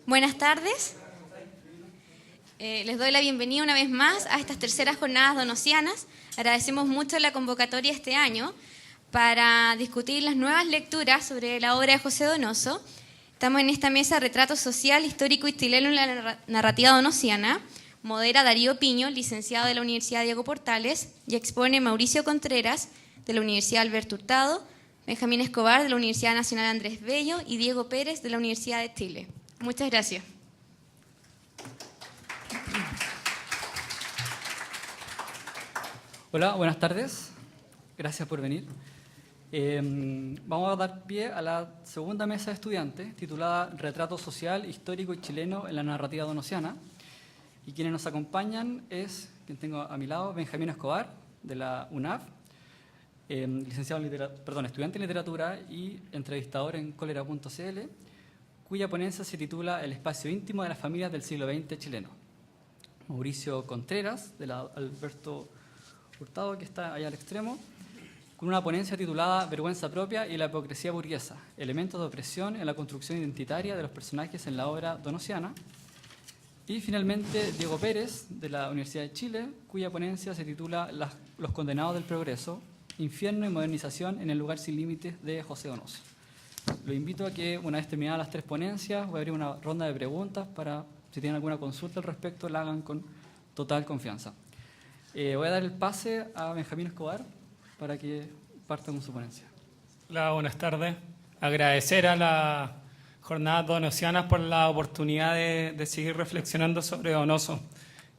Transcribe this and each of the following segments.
Buenas tardes. Les doy la bienvenida una vez más a estas terceras jornadas donosianas. Agradecemos mucho la convocatoria este año para discutir las nuevas lecturas sobre la obra de José Donoso. Estamos en esta mesa Retrato Social, Histórico y Chileno en la Narrativa Donosiana. Modera Darío Piño, licenciado de la Universidad Diego Portales, y expone Mauricio Contreras, de la Universidad Alberto Hurtado, Benjamín Escobar, de la Universidad Nacional Andrés Bello, y Diego Pérez, de la Universidad de Chile. Muchas gracias. Hola, buenas tardes. Gracias por venir. Vamos a dar pie a la segunda mesa de estudiantes, titulada Retrato Social, Histórico y Chileno en la Narrativa Donosiana. Y quienes nos acompañan es, quien tengo a mi lado, Benjamín Escobar, de la UNAV, estudiante en literatura y entrevistador en Cólera.cl, cuya ponencia se titula El espacio íntimo de las familias del siglo XX chileno. Mauricio Contreras, de la Alberto Hurtado, que está allá al extremo, con una ponencia titulada Vergüenza propia y la hipocresía burguesa, elementos de opresión en la construcción identitaria de los personajes en la obra donosiana. Y finalmente Diego Pérez, de la Universidad de Chile, cuya ponencia se titula Los condenados del progreso, infierno y modernización en el lugar sin límites de José Donoso. Lo invito a que, una vez terminadas las tres ponencias, voy a abrir una ronda de preguntas para, si tienen alguna consulta al respecto, la hagan con total confianza. Voy a dar el pase a Benjamín Escobar para que parta con su ponencia. Hola, buenas tardes. Agradecer a las jornadas donosianas por la oportunidad de seguir reflexionando sobre Donoso.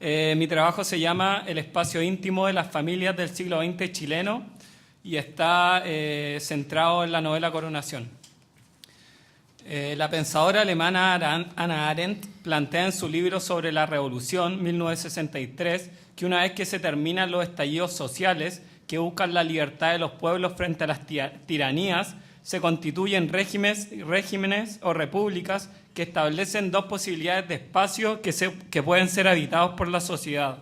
Mi trabajo se llama El espacio íntimo de las familias del siglo XX chileno y está centrado en la novela Coronación. La pensadora alemana Hannah Arendt plantea en su libro sobre la Revolución, 1963, que una vez que se terminan los estallidos sociales que buscan la libertad de los pueblos frente a las tiranías, se constituyen regímenes o repúblicas que establecen dos posibilidades de espacio que pueden ser habitados por la sociedad.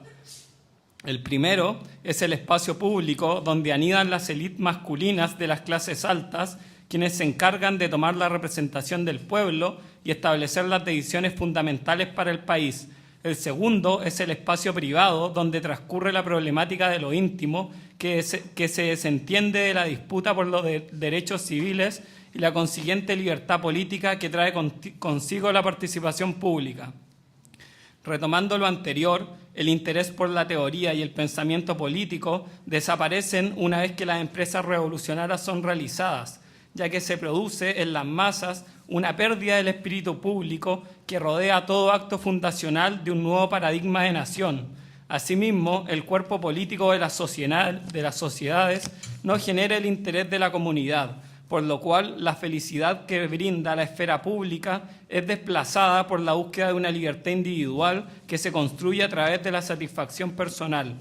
El primero es el espacio público, donde anidan las élites masculinas de las clases altas, quienes se encargan de tomar la representación del pueblo y establecer las decisiones fundamentales para el país. El segundo es el espacio privado, donde transcurre la problemática de lo íntimo, que se desentiende de la disputa por los derechos civiles y la consiguiente libertad política que trae consigo la participación pública. Retomando lo anterior, el interés por la teoría y el pensamiento político desaparecen una vez que las empresas revolucionarias son realizadas, ya que se produce en las masas una pérdida del espíritu público que rodea todo acto fundacional de un nuevo paradigma de nación. Asimismo, el cuerpo político de las sociedades no genera el interés de la comunidad, por lo cual la felicidad que brinda la esfera pública es desplazada por la búsqueda de una libertad individual que se construye a través de la satisfacción personal.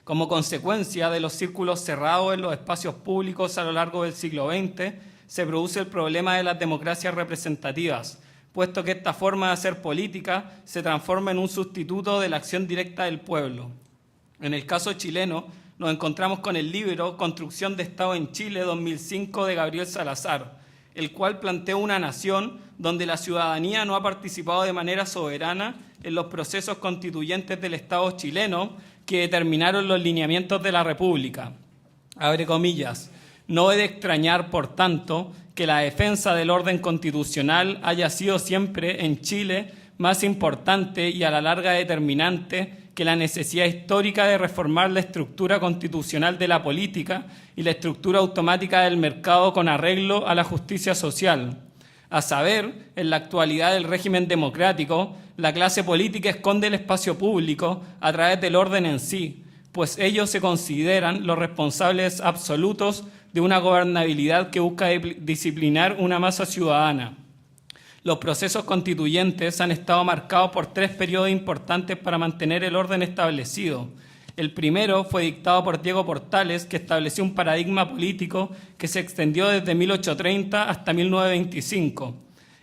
Como consecuencia de los círculos cerrados en los espacios públicos a lo largo del siglo XX, se produce el problema de las democracias representativas, puesto que esta forma de hacer política se transforma en un sustituto de la acción directa del pueblo. En el caso chileno, nos encontramos con el libro Construcción de Estado en Chile 2005 de Gabriel Salazar, el cual plantea una nación donde la ciudadanía no ha participado de manera soberana en los procesos constituyentes del Estado chileno que determinaron los lineamientos de la República. Abre comillas. No he de extrañar, por tanto, que la defensa del orden constitucional haya sido siempre en Chile más importante y a la larga determinante que la necesidad histórica de reformar la estructura constitucional de la política y la estructura automática del mercado con arreglo a la justicia social. A saber, en la actualidad del régimen democrático, la clase política esconde el espacio público a través del orden en sí, pues ellos se consideran los responsables absolutos de una gobernabilidad que busca disciplinar una masa ciudadana. Los procesos constituyentes han estado marcados por tres periodos importantes para mantener el orden establecido. El primero fue dictado por Diego Portales, que estableció un paradigma político que se extendió desde 1830 hasta 1925.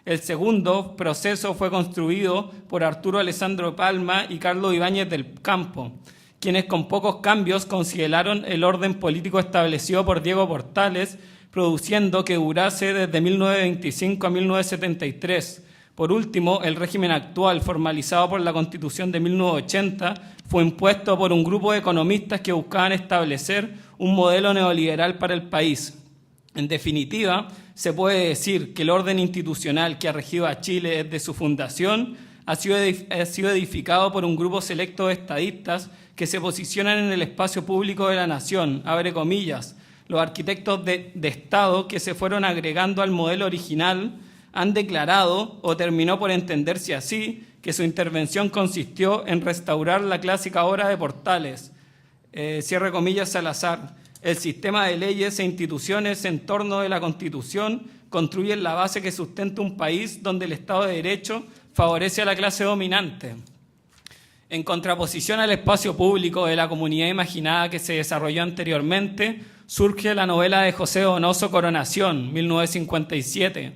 El segundo proceso fue construido por Arturo Alessandro Palma y Carlos Ibáñez del Campo, quienes con pocos cambios consideraron el orden político establecido por Diego Portales, produciendo que durase desde 1925 a 1973, Por último, el régimen actual, formalizado por la Constitución de 1980, fue impuesto por un grupo de economistas que buscaban establecer un modelo neoliberal para el país. En definitiva, se puede decir que el orden institucional que ha regido a Chile desde su fundación ha sido edificado por un grupo selecto de estadistas que se posicionan en el espacio público de la nación, abre comillas. Los arquitectos de Estado que se fueron agregando al modelo original han declarado, o terminó por entenderse así, que su intervención consistió en restaurar la clásica obra de Portales, cierre comillas, Salazar. El sistema de leyes e instituciones en torno de la Constitución construyen la base que sustenta un país donde el Estado de Derecho favorece a la clase dominante. En contraposición al espacio público de la comunidad imaginada que se desarrolló anteriormente, surge la novela de José Donoso Coronación, 1957.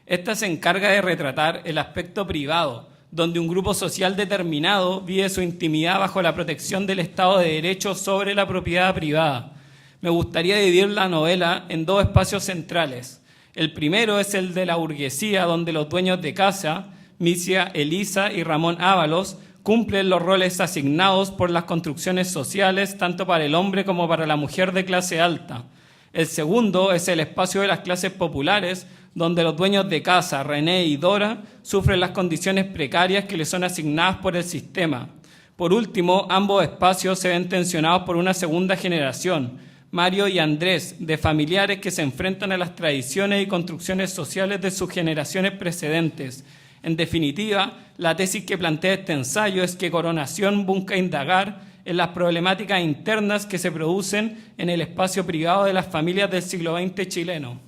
Esta se encarga de retratar el aspecto privado, donde un grupo social determinado vive su intimidad bajo la protección del Estado de Derecho sobre la propiedad privada. Me gustaría dividir la novela en dos espacios centrales. El primero es el de la burguesía, donde los dueños de casa, Misia, Elisa y Ramón Ábalos, cumplen los roles asignados por las construcciones sociales, tanto para el hombre como para la mujer de clase alta. El segundo es el espacio de las clases populares, donde los dueños de casa, René y Dora, sufren las condiciones precarias que les son asignadas por el sistema. Por último, ambos espacios se ven tensionados por una segunda generación, Mario y Andrés, de familiares que se enfrentan a las tradiciones y construcciones sociales de sus generaciones precedentes. En definitiva, la tesis que plantea este ensayo es que Coronación busca indagar en las problemáticas internas que se producen en el espacio privado de las familias del siglo XX chileno.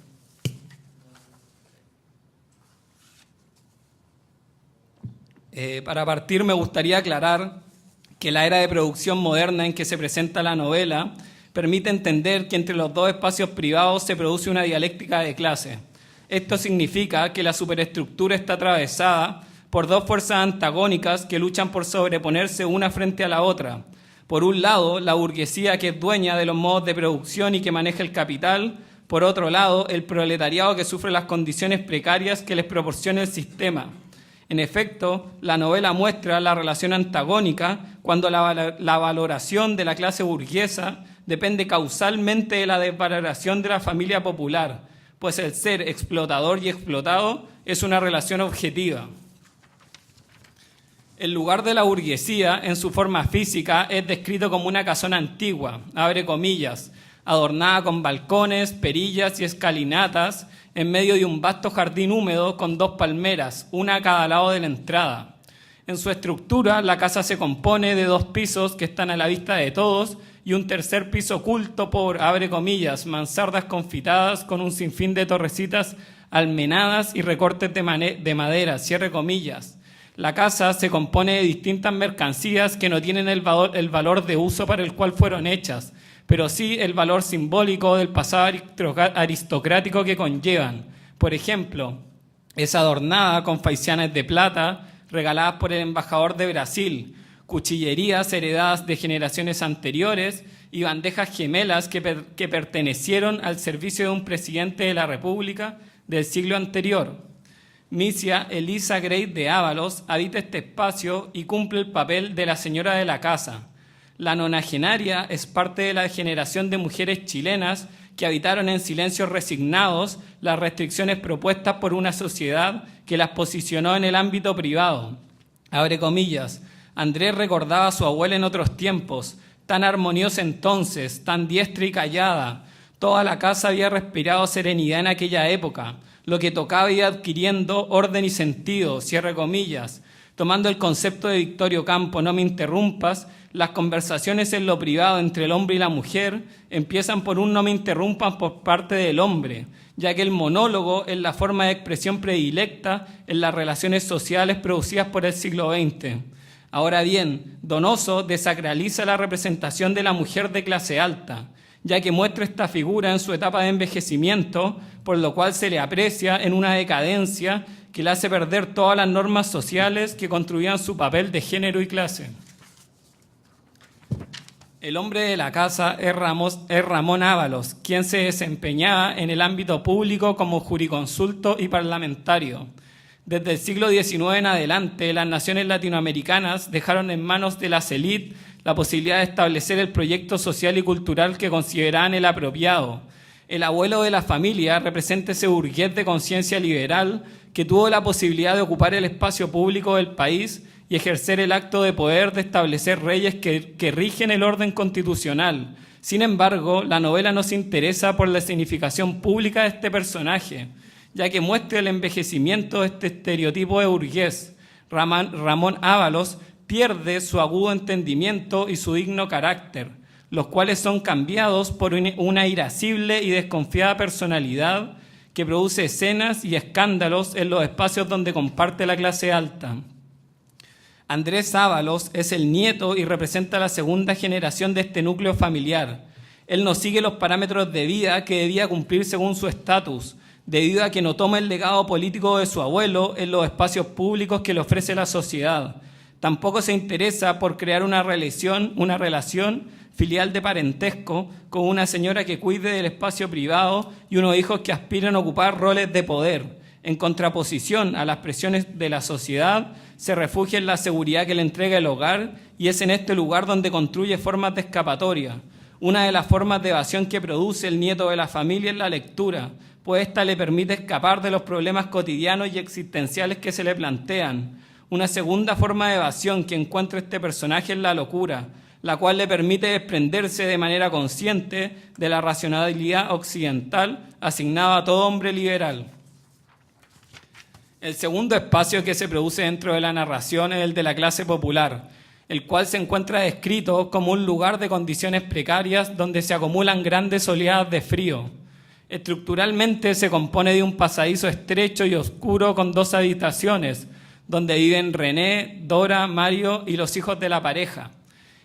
Para partir, me gustaría aclarar que la era de producción moderna en que se presenta la novela permite entender que entre los dos espacios privados se produce una dialéctica de clase. Esto significa que la superestructura está atravesada por dos fuerzas antagónicas que luchan por sobreponerse una frente a la otra. Por un lado, la burguesía, que es dueña de los modos de producción y que maneja el capital. Por otro lado, el proletariado, que sufre las condiciones precarias que les proporciona el sistema. En efecto, la novela muestra la relación antagónica cuando la valoración de la clase burguesa depende causalmente de la desvaloración de la familia popular, pues el ser explotador y explotado es una relación objetiva. El lugar de la burguesía, en su forma física, es descrito como una casona antigua, abre comillas, adornada con balcones, perillas y escalinatas, en medio de un vasto jardín húmedo con dos palmeras, una a cada lado de la entrada. En su estructura, la casa se compone de dos pisos que están a la vista de todos y un tercer piso oculto por, abre comillas, mansardas confitadas con un sinfín de torrecitas almenadas y recortes de madera, cierre comillas. La casa se compone de distintas mercancías que no tienen el valor de uso para el cual fueron hechas, pero sí el valor simbólico del pasado aristocrático que conllevan. Por ejemplo, es adornada con faiscanes de plata regaladas por el embajador de Brasil, cuchillerías heredadas de generaciones anteriores y bandejas gemelas que pertenecieron al servicio de un presidente de la República del siglo anterior. Misia Elisa Grey de Ábalos habita este espacio y cumple el papel de la señora de la casa. La nonagenaria es parte de la generación de mujeres chilenas que habitaron en silencios resignados las restricciones propuestas por una sociedad que las posicionó en el ámbito privado. Abre comillas, Andrés recordaba a su abuela en otros tiempos, tan armoniosa entonces, tan diestra y callada. Toda la casa había respirado serenidad en aquella época. Lo que tocaba iba adquiriendo orden y sentido, cierre comillas. Tomando el concepto de Victorio Campo, no me interrumpas, las conversaciones en lo privado entre el hombre y la mujer empiezan por un no me interrumpan por parte del hombre, ya que el monólogo es la forma de expresión predilecta en las relaciones sociales producidas por el siglo XX. Ahora bien, Donoso desacraliza la representación de la mujer de clase alta, ya que muestra esta figura en su etapa de envejecimiento, por lo cual se le aprecia en una decadencia que le hace perder todas las normas sociales que construían su papel de género y clase. El hombre de la casa es Ramón Ábalos, quien se desempeñaba en el ámbito público como jurisconsulto y parlamentario. Desde el siglo XIX en adelante, las naciones latinoamericanas dejaron en manos de las élites la posibilidad de establecer el proyecto social y cultural que consideraban el apropiado. El abuelo de la familia representa ese burgués de conciencia liberal que tuvo la posibilidad de ocupar el espacio público del país y ejercer el acto de poder de establecer reyes que rigen el orden constitucional. Sin embargo, la novela no se interesa por la significación pública de este personaje, ya que muestra el envejecimiento de este estereotipo de burgués. Ramón Ábalos pierde su agudo entendimiento y su digno carácter, los cuales son cambiados por una irascible y desconfiada personalidad que produce escenas y escándalos en los espacios donde comparte la clase alta. Andrés Ábalos es el nieto y representa la segunda generación de este núcleo familiar. Él no sigue los parámetros de vida que debía cumplir según su estatus, debido a que no toma el legado político de su abuelo en los espacios públicos que le ofrece la sociedad. Tampoco se interesa por crear una relación filial de parentesco con una señora que cuide del espacio privado y unos hijos que aspiran a ocupar roles de poder. En contraposición a las presiones de la sociedad, se refugia en la seguridad que le entrega el hogar y es en este lugar donde construye formas de escapatoria. Una de las formas de evasión que produce el nieto de la familia es la lectura, pues esta le permite escapar de los problemas cotidianos y existenciales que se le plantean. Una segunda forma de evasión que encuentra este personaje es la locura, la cual le permite desprenderse de manera consciente de la racionalidad occidental asignada a todo hombre liberal. El segundo espacio que se produce dentro de la narración es el de la clase popular, el cual se encuentra descrito como un lugar de condiciones precarias donde se acumulan grandes oleadas de frío. Estructuralmente se compone de un pasadizo estrecho y oscuro con 2 habitaciones, donde viven René, Dora, Mario y los hijos de la pareja.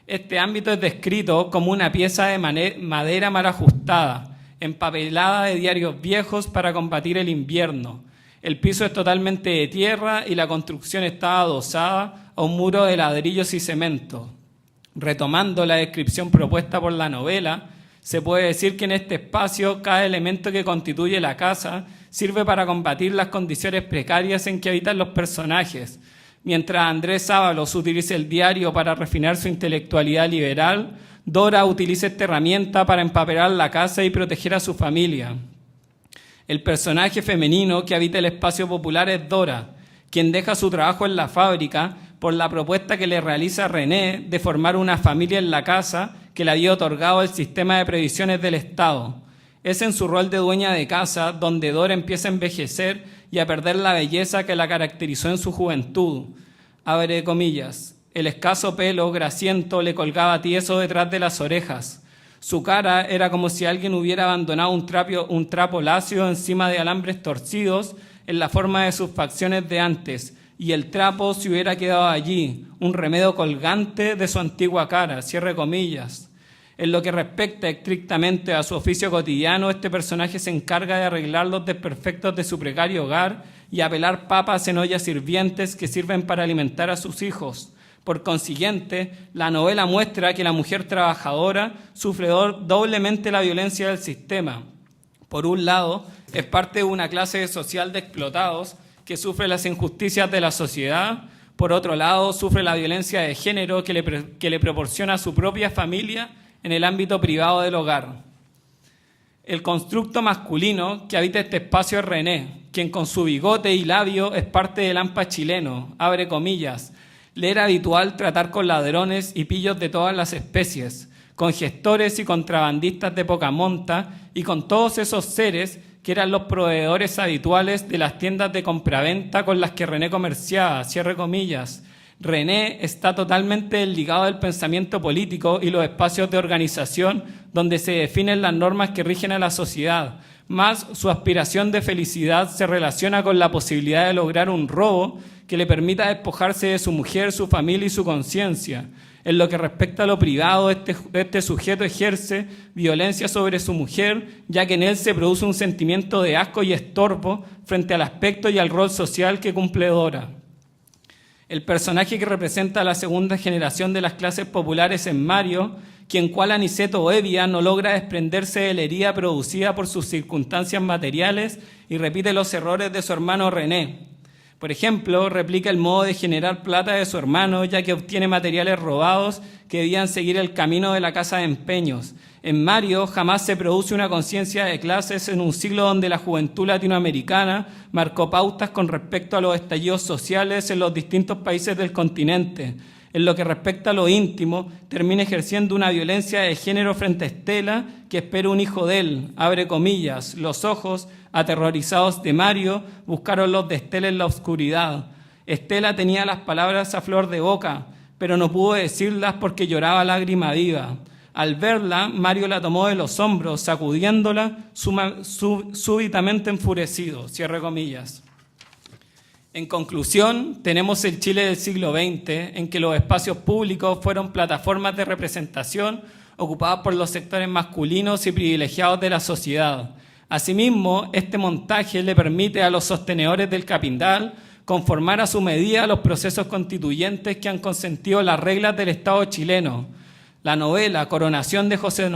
Este ámbito es descrito como una pieza de madera mal ajustada, empapelada de diarios viejos para combatir el invierno. El piso es totalmente de tierra y la construcción está adosada a un muro de ladrillos y cemento. Retomando la descripción propuesta por la novela, se puede decir que en este espacio cada elemento que constituye la casa sirve para combatir las condiciones precarias en que habitan los personajes. Mientras Andrés Ábalos utiliza el diario para refinar su intelectualidad liberal, Dora utiliza esta herramienta para empapelar la casa y proteger a su familia. El personaje femenino que habita el espacio popular es Dora, quien deja su trabajo en la fábrica por la propuesta que le realiza René de formar una familia en la casa que le había otorgado el sistema de previsiones del Estado. Es en su rol de dueña de casa donde Dora empieza a envejecer y a perder la belleza que la caracterizó en su juventud. Abre comillas. El escaso pelo grasiento le colgaba tieso detrás de las orejas. Su cara era como si alguien hubiera abandonado un trapo lacio encima de alambres torcidos en la forma de sus facciones de antes, y el trapo se hubiera quedado allí, un remedio colgante de su antigua cara, cierre comillas. En lo que respecta estrictamente a su oficio cotidiano, este personaje se encarga de arreglar los desperfectos de su precario hogar y a pelar papas en ollas hirvientes que sirven para alimentar a sus hijos. Por consiguiente, la novela muestra que la mujer trabajadora sufre doblemente la violencia del sistema. Por un lado, es parte de una clase social de explotados que sufre las injusticias de la sociedad. Por otro lado, sufre la violencia de género que le proporciona a su propia familia en el ámbito privado del hogar. El constructo masculino que habita este espacio es René, quien con su bigote y labio es parte del AMPA chileno, abre comillas. Le era habitual tratar con ladrones y pillos de todas las especies, con gestores y contrabandistas de poca monta y con todos esos seres que eran los proveedores habituales de las tiendas de compraventa con las que René comerciaba, cierre comillas. René está totalmente desligado del pensamiento político y los espacios de organización donde se definen las normas que rigen a la sociedad. Más su aspiración de felicidad se relaciona con la posibilidad de lograr un robo que le permita despojarse de su mujer, su familia y su conciencia. En lo que respecta a lo privado, este sujeto ejerce violencia sobre su mujer, ya que en él se produce un sentimiento de asco y estorbo frente al aspecto y al rol social que cumple Dora. El personaje que representa a la segunda generación de las clases populares es Mario, quien cual Aniceto Evia no logra desprenderse de la herida producida por sus circunstancias materiales y repite los errores de su hermano René. Por ejemplo, replica el modo de generar plata de su hermano, ya que obtiene materiales robados que debían seguir el camino de la casa de empeños. En Mario jamás se produce una conciencia de clases en un siglo donde la juventud latinoamericana marcó pautas con respecto a los estallidos sociales en los distintos países del continente. En lo que respecta a lo íntimo, termina ejerciendo una violencia de género frente a Estela, que espera un hijo de él, abre comillas, los ojos, aterrorizados de Mario, buscaron los de Estela en la oscuridad. Estela tenía las palabras a flor de boca, pero no pudo decirlas porque lloraba lágrima viva. Al verla, Mario la tomó de los hombros, sacudiéndola, súbitamente enfurecido, cierre comillas. En conclusión, tenemos el Chile del siglo XX, en que los espacios públicos fueron plataformas de representación ocupadas por los sectores masculinos y privilegiados de la sociedad. Asimismo, este montaje le permite a los sostenedores del capital conformar a su medida los procesos constituyentes que han consentido las reglas del Estado chileno. La novela Coronación de José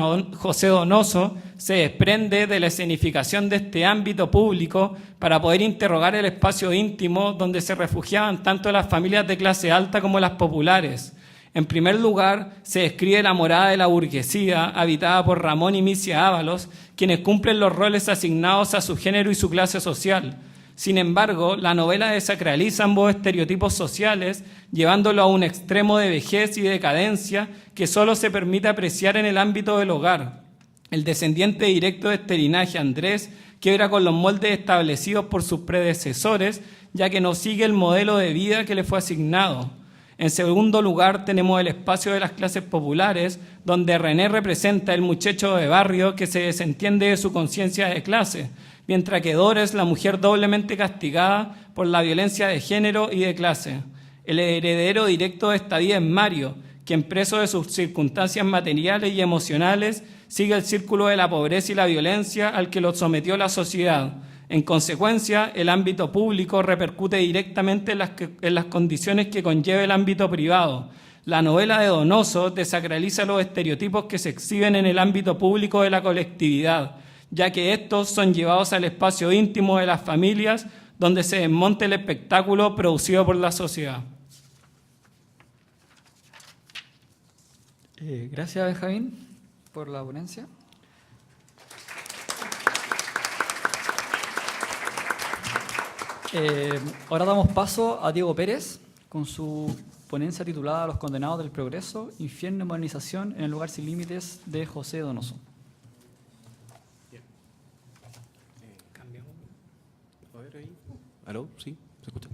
Donoso se desprende de la escenificación de este ámbito público para poder interrogar el espacio íntimo donde se refugiaban tanto las familias de clase alta como las populares. En primer lugar, se describe la morada de la burguesía, habitada por Ramón y Misia Ábalos, quienes cumplen los roles asignados a su género y su clase social. Sin embargo, la novela desacraliza ambos estereotipos sociales, llevándolo a un extremo de vejez y decadencia que solo se permite apreciar en el ámbito del hogar. El descendiente directo de este linaje, Andrés, quiebra con los moldes establecidos por sus predecesores, ya que no sigue el modelo de vida que le fue asignado. En segundo lugar, tenemos el espacio de las clases populares, donde René representa el muchacho de barrio que se desentiende de su conciencia de clase, mientras que Dora es la mujer doblemente castigada por la violencia de género y de clase. El heredero directo de esta vida es Mario, quien preso de sus circunstancias materiales y emocionales sigue el círculo de la pobreza y la violencia al que lo sometió la sociedad. En consecuencia, el ámbito público repercute directamente en las condiciones que conlleva el ámbito privado. La novela de Donoso desacraliza los estereotipos que se exhiben en el ámbito público de la colectividad, ya que estos son llevados al espacio íntimo de las familias, donde se desmonta el espectáculo producido por la sociedad. Gracias, Benjamín, por la ponencia. Ahora damos paso a Diego Pérez con su ponencia titulada Los condenados del progreso, infierno y modernización en el lugar sin límites de José Donoso. A ver ahí. ¿Aló? ¿Sí? ¿Se escucha?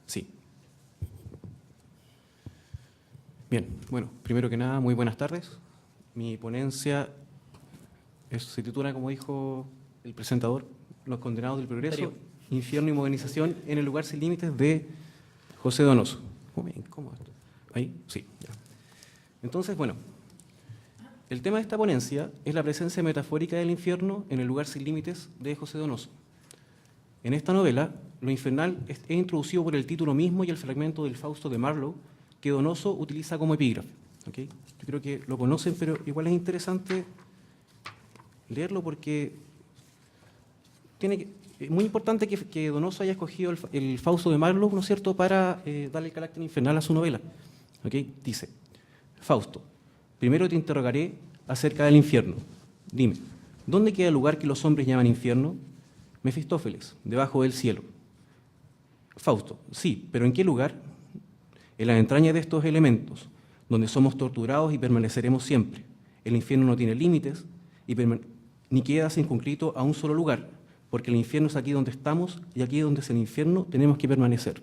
Sí. Bien, bueno, primero que nada, muy buenas tardes. Mi ponencia se titula, como dijo el presentador, Los condenados del progreso, infierno y modernización en el lugar sin límites de José Donoso. ¿Cómo esto? ¿Ahí? Sí. Ya. Entonces, bueno, el tema de esta ponencia es la presencia metafórica del infierno en el lugar sin límites de José Donoso. En esta novela, lo infernal es introducido por el título mismo y el fragmento del Fausto de Marlowe que Donoso utiliza como epígrafe. ¿Okay? Yo creo que lo conocen, pero igual es interesante leerlo porque es muy importante que Donoso haya escogido el Fausto de Marlowe, ¿no es cierto?, para darle el carácter infernal a su novela. ¿Okay? Dice, Fausto, primero te interrogaré acerca del infierno. Dime, ¿dónde queda el lugar que los hombres llaman infierno? Mefistófeles, debajo del cielo. Fausto, sí, pero ¿en qué lugar? En las entrañas de estos elementos, donde somos torturados y permaneceremos siempre. El infierno no tiene límites ni queda circunscrito a un solo lugar, porque el infierno es aquí donde estamos y aquí donde es el infierno tenemos que permanecer.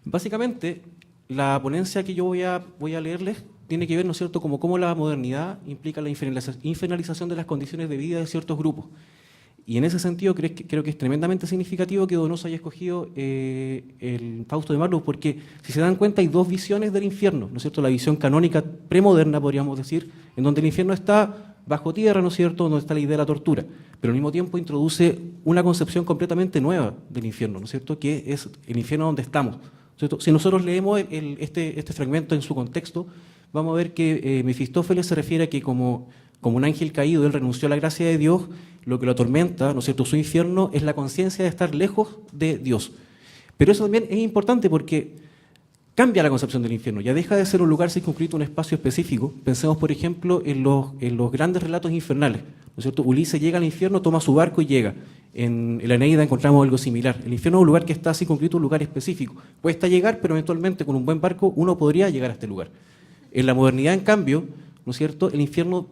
Básicamente, la ponencia que yo voy a leerles tiene que ver, ¿no es cierto?, como cómo la modernidad implica la infernalización de las condiciones de vida de ciertos grupos. Y en ese sentido creo que es tremendamente significativo que Donoso haya escogido el Fausto de Marlowe, porque si se dan cuenta hay dos visiones del infierno, ¿no es cierto? La visión canónica premoderna, podríamos decir, en donde el infierno está bajo tierra, ¿no es cierto?, donde está la idea de la tortura, pero al mismo tiempo introduce una concepción completamente nueva del infierno, ¿no es cierto?, que es el infierno donde estamos, ¿cierto? Si nosotros leemos este fragmento en su contexto, vamos a ver que Mefistófeles se refiere a que como un ángel caído, él renunció a la gracia de Dios, lo que lo atormenta, ¿no es cierto?, su infierno es la conciencia de estar lejos de Dios. Pero eso también es importante porque cambia la concepción del infierno, ya deja de ser un lugar circunscrito a un espacio específico. Pensemos, por ejemplo, en los grandes relatos infernales, ¿no es cierto? Ulises llega al infierno, toma su barco y llega. En la Eneida encontramos algo similar. El infierno es un lugar que está circunscrito a un lugar específico. Cuesta llegar, pero eventualmente con un buen barco uno podría llegar a este lugar. En la modernidad, en cambio, ¿no es cierto?, el infierno,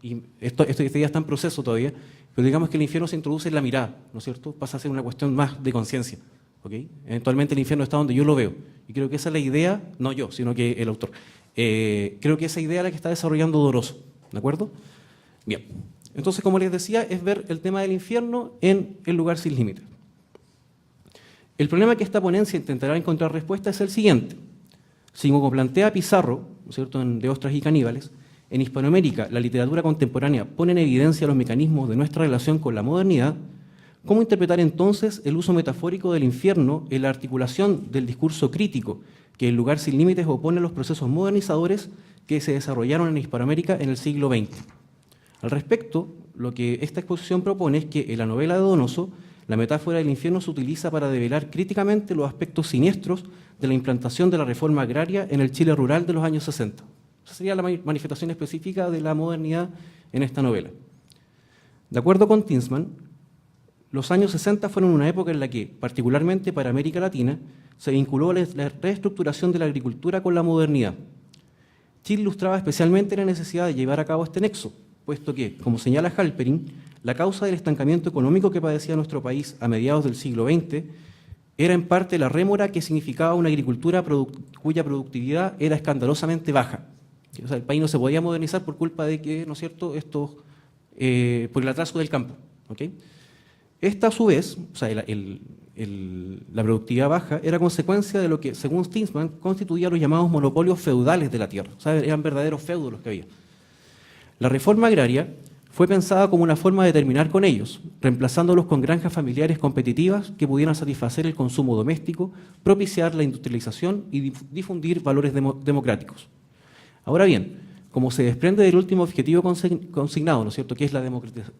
y esto ya está en proceso todavía, pero digamos que el infierno se introduce en la mirada, ¿no es cierto? Pasa a ser una cuestión más de conciencia. ¿Okay? Eventualmente el infierno está donde yo lo veo. Y creo que esa es la idea, no yo, sino que el autor. Creo que esa idea es la que está desarrollando Donoso. ¿De acuerdo? Bien. Entonces, como les decía, es ver el tema del infierno en El lugar sin límites. El problema que esta ponencia intentará encontrar respuesta es el siguiente. Si, como plantea Pizarro, ¿no es cierto?, en De ostras y caníbales, en Hispanoamérica la literatura contemporánea pone en evidencia los mecanismos de nuestra relación con la modernidad, ¿cómo interpretar entonces el uso metafórico del infierno en la articulación del discurso crítico que El lugar sin límites opone a los procesos modernizadores que se desarrollaron en Hispanoamérica en el siglo XX? Al respecto, lo que esta exposición propone es que en la novela de Donoso, la metáfora del infierno se utiliza para develar críticamente los aspectos siniestros de la implantación de la reforma agraria en el Chile rural de los años 60. Esa sería la manifestación específica de la modernidad en esta novela. De acuerdo con Tinsman, los años 60 fueron una época en la que, particularmente para América Latina, se vinculó la reestructuración de la agricultura con la modernidad. Chile ilustraba especialmente la necesidad de llevar a cabo este nexo, puesto que, como señala Halperin, la causa del estancamiento económico que padecía nuestro país a mediados del siglo XX era en parte la rémora que significaba una agricultura cuya productividad era escandalosamente baja. O sea, el país no se podía modernizar por culpa de que, ¿no es cierto?, por el atraso del campo. ¿Okay? Esta, a su vez, o sea, la productividad baja era consecuencia de lo que, según Tinsman, constituía los llamados monopolios feudales de la tierra. O sea, eran verdaderos feudos los que había. La reforma agraria fue pensada como una forma de terminar con ellos, reemplazándolos con granjas familiares competitivas que pudieran satisfacer el consumo doméstico, propiciar la industrialización y difundir valores democráticos. Ahora bien, como se desprende del último objetivo consignado, ¿no es cierto?, que es la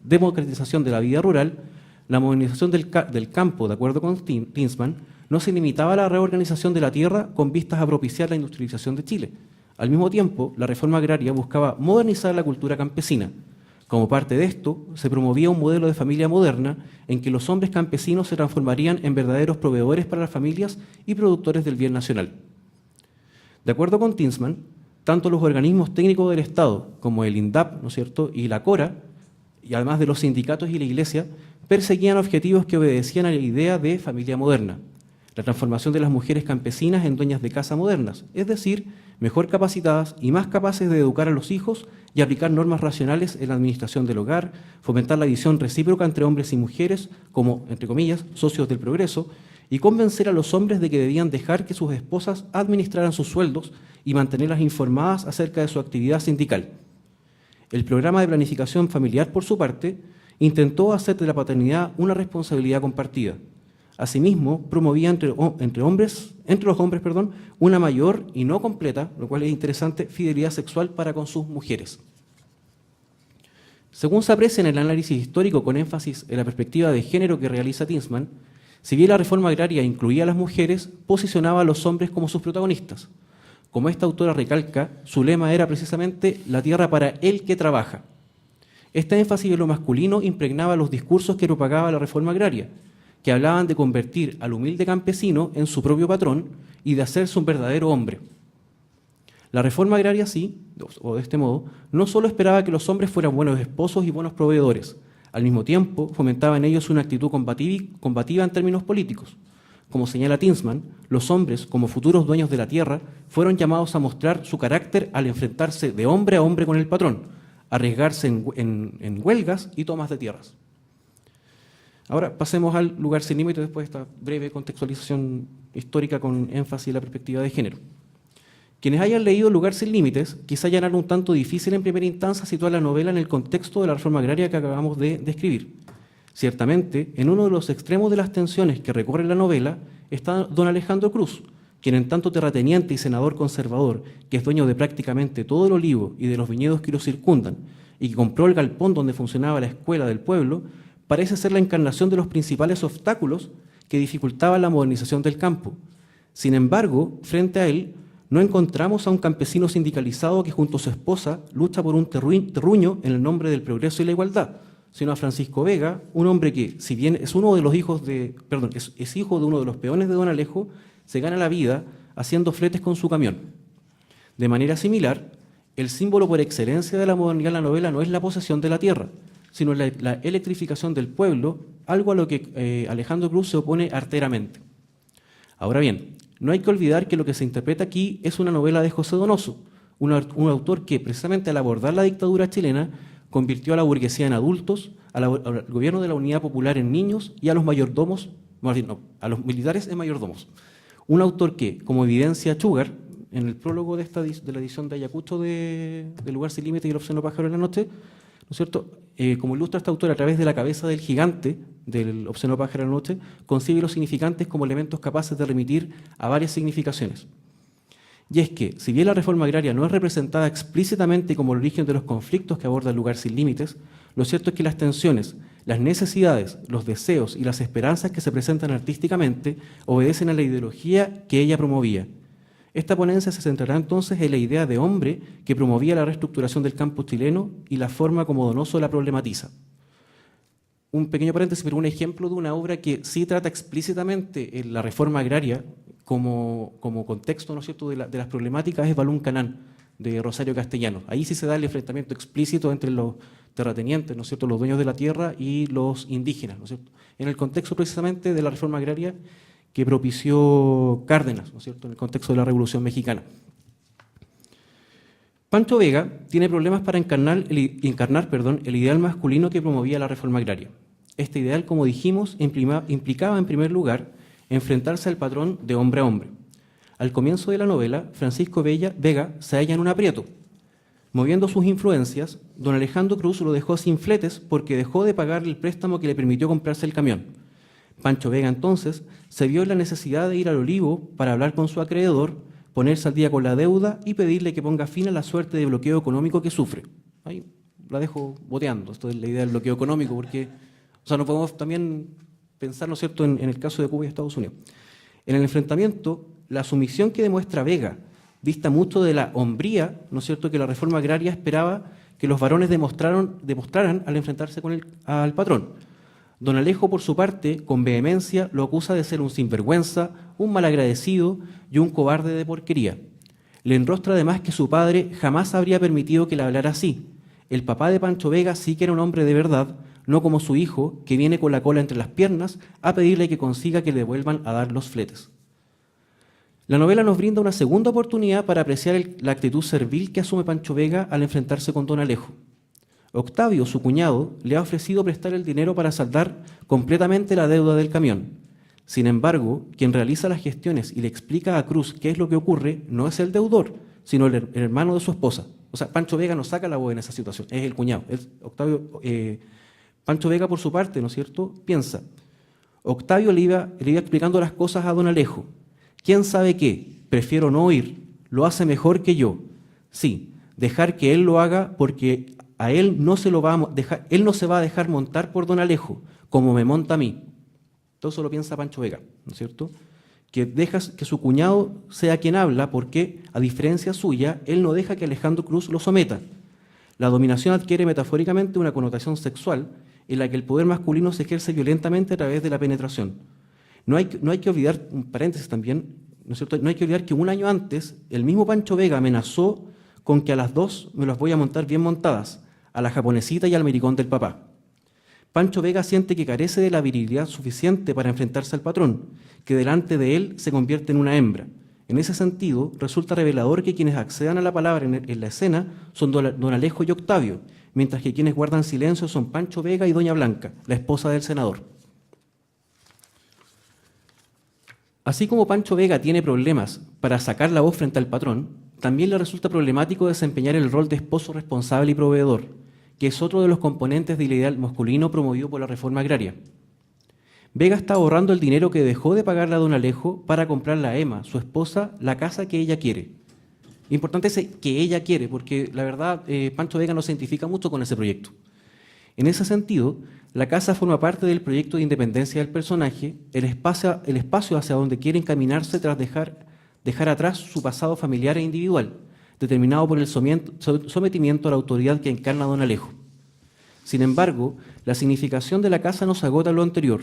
democratización de la vida rural, la modernización del campo, de acuerdo con Tinsman, no se limitaba a la reorganización de la tierra con vistas a propiciar la industrialización de Chile. Al mismo tiempo, la reforma agraria buscaba modernizar la cultura campesina. Como parte de esto, se promovía un modelo de familia moderna en que los hombres campesinos se transformarían en verdaderos proveedores para las familias y productores del bien nacional. De acuerdo con Tinsman, tanto los organismos técnicos del Estado como el INDAP, ¿no es cierto?, y la CORA, y además de los sindicatos y la Iglesia, perseguían objetivos que obedecían a la idea de familia moderna, la transformación de las mujeres campesinas en dueñas de casa modernas, es decir, mejor capacitadas y más capaces de educar a los hijos y aplicar normas racionales en la administración del hogar, fomentar la visión recíproca entre hombres y mujeres como, entre comillas, socios del progreso, y convencer a los hombres de que debían dejar que sus esposas administraran sus sueldos y mantenerlas informadas acerca de su actividad sindical. El programa de planificación familiar, por su parte, intentó hacer de la paternidad una responsabilidad compartida. Asimismo, promovía entre los hombres, una mayor y no completa, lo cual es interesante, fidelidad sexual para con sus mujeres. Según se aprecia en el análisis histórico con énfasis en la perspectiva de género que realiza Tinsman, si bien la reforma agraria incluía a las mujeres, posicionaba a los hombres como sus protagonistas. Como esta autora recalca, su lema era precisamente la tierra para el que trabaja. Este énfasis en lo masculino impregnaba los discursos que propagaba la reforma agraria, que hablaban de convertir al humilde campesino en su propio patrón y de hacerse un verdadero hombre. La reforma agraria, sí, o de este modo, no solo esperaba que los hombres fueran buenos esposos y buenos proveedores, al mismo tiempo fomentaba en ellos una actitud combativa en términos políticos. Como señala Tinsman, los hombres, como futuros dueños de la tierra, fueron llamados a mostrar su carácter al enfrentarse de hombre a hombre con el patrón, arriesgarse en huelgas y tomas de tierras. Ahora pasemos al lugar sin límites después de esta breve contextualización histórica con énfasis en la perspectiva de género. Quienes hayan leído El lugar sin límites, quizá hallarán un tanto difícil en primera instancia situar la novela en el contexto de la reforma agraria que acabamos de describir. Ciertamente, en uno de los extremos de las tensiones que recorre la novela está don Alejandro Cruz, quien en tanto terrateniente y senador conservador, que es dueño de prácticamente todo el olivo y de los viñedos que lo circundan, y que compró el galpón donde funcionaba la escuela del pueblo, parece ser la encarnación de los principales obstáculos que dificultaban la modernización del campo. Sin embargo, frente a él, no encontramos a un campesino sindicalizado que junto a su esposa lucha por un terruño en el nombre del progreso y la igualdad, sino a Francisco Vega, un hombre que, si bien es uno de los hijos de, perdón, es hijo de uno de los peones de don Alejo, se gana la vida haciendo fletes con su camión. De manera similar, el símbolo por excelencia de la modernidad en la novela no es la posesión de la tierra, sino la electrificación del pueblo, algo a lo que Alejandro Cruz se opone arteramente. Ahora bien, no hay que olvidar que lo que se interpreta aquí es una novela de José Donoso, un autor que, precisamente al abordar la dictadura chilena, convirtió a la burguesía en adultos, al gobierno de la Unidad Popular en niños y a los mayordomos, a los militares en mayordomos. Un autor que, como evidencia Sugar, en el prólogo de la edición de Ayacucho de Lugar sin Límite y El obsceno pájaro en la noche, ¿no es cierto? Como ilustra este autor a través de la cabeza del gigante del obsceno pájaro en la noche, concibe los significantes como elementos capaces de remitir a varias significaciones. Y es que, si bien la reforma agraria no es representada explícitamente como el origen de los conflictos que aborda El lugar sin límites, lo cierto es que las tensiones, las necesidades, los deseos y las esperanzas que se presentan artísticamente obedecen a la ideología que ella promovía. Esta ponencia se centrará entonces en la idea de hombre que promovía la reestructuración del campo chileno y la forma como Donoso la problematiza. Un pequeño paréntesis, pero un ejemplo de una obra que sí trata explícitamente la reforma agraria como contexto, ¿no es cierto?, de las problemáticas es Balún Canán, de Rosario Castellanos. Ahí sí se da el enfrentamiento explícito entre los terratenientes, ¿no es cierto?, los dueños de la tierra y los indígenas, ¿no es cierto?, en el contexto precisamente de la reforma agraria que propició Cárdenas, ¿no es cierto?, en el contexto de la Revolución Mexicana. Pancho Vega tiene problemas para encarnar el ideal masculino que promovía la reforma agraria. Este ideal, como dijimos, implicaba en primer lugar enfrentarse al patrón de hombre a hombre. Al comienzo de la novela, Francisco Vega se halla en un aprieto. Moviendo sus influencias, don Alejandro Cruz lo dejó sin fletes porque dejó de pagar el préstamo que le permitió comprarse el camión. Pancho Vega entonces se vio en la necesidad de ir al Olivo para hablar con su acreedor, ponerse al día con la deuda y pedirle que ponga fin a la suerte de bloqueo económico que sufre. Ahí la dejo boteando, esto es la idea del bloqueo económico, porque no podemos también pensar, ¿no es cierto?, en el caso de Cuba y Estados Unidos. En el enfrentamiento, la sumisión que demuestra Vega dista mucho de la hombría, ¿no es cierto?, que la reforma agraria esperaba que los varones demostraran al enfrentarse al patrón. Don Alejo, por su parte, con vehemencia, lo acusa de ser un sinvergüenza, un malagradecido y un cobarde de porquería. Le enrostra además que su padre jamás habría permitido que le hablara así. El papá de Pancho Vega sí que era un hombre de verdad, no como su hijo, que viene con la cola entre las piernas a pedirle que consiga que le vuelvan a dar los fletes. La novela nos brinda una segunda oportunidad para apreciar la actitud servil que asume Pancho Vega al enfrentarse con don Alejo. Octavio, su cuñado, le ha ofrecido prestar el dinero para saldar completamente la deuda del camión. Sin embargo, quien realiza las gestiones y le explica a Cruz qué es lo que ocurre no es el deudor, sino el hermano de su esposa. O sea, Pancho Vega no saca la voz en esa situación, es el cuñado. Pancho Vega, por su parte, ¿no es cierto?, piensa. Octavio le iba explicando las cosas a don Alejo. ¿Quién sabe qué? Prefiero no oír. Lo hace mejor que yo. Sí, dejar que él lo haga porque a él no se lo va a dejar, él no se va a dejar montar por don Alejo, como me monta a mí. Todo eso lo piensa Pancho Vega, ¿no es cierto? Que deja que su cuñado sea quien habla porque, a diferencia suya, él no deja que Alejandro Cruz lo someta. La dominación adquiere metafóricamente una connotación sexual en la que el poder masculino se ejerce violentamente a través de la penetración. No hay que olvidar, un paréntesis también, ¿no es cierto?, no hay que olvidar que un año antes el mismo Pancho Vega amenazó con que a las dos me las voy a montar bien montadas, a la japonesita y al americón del papá. Pancho Vega siente que carece de la virilidad suficiente para enfrentarse al patrón, que delante de él se convierte en una hembra. En ese sentido, resulta revelador que quienes accedan a la palabra en la escena son don Alejo y Octavio, mientras que quienes guardan silencio son Pancho Vega y doña Blanca, la esposa del senador. Así como Pancho Vega tiene problemas para sacar la voz frente al patrón, también le resulta problemático desempeñar el rol de esposo responsable y proveedor, que es otro de los componentes del ideal masculino promovido por la reforma agraria. Vega está ahorrando el dinero que dejó de pagarle a don Alejo para comprarle a Emma, su esposa, la casa que ella quiere. Importante es que ella quiere, porque la verdad Pancho Vega no se identifica mucho con ese proyecto. En ese sentido, La casa forma parte del proyecto de independencia del personaje, el espacio hacia donde quiere encaminarse tras dejar atrás su pasado familiar e individual, determinado por el sometimiento a la autoridad que encarna don Alejo. Sin embargo, la significación de la casa no se agota en lo anterior.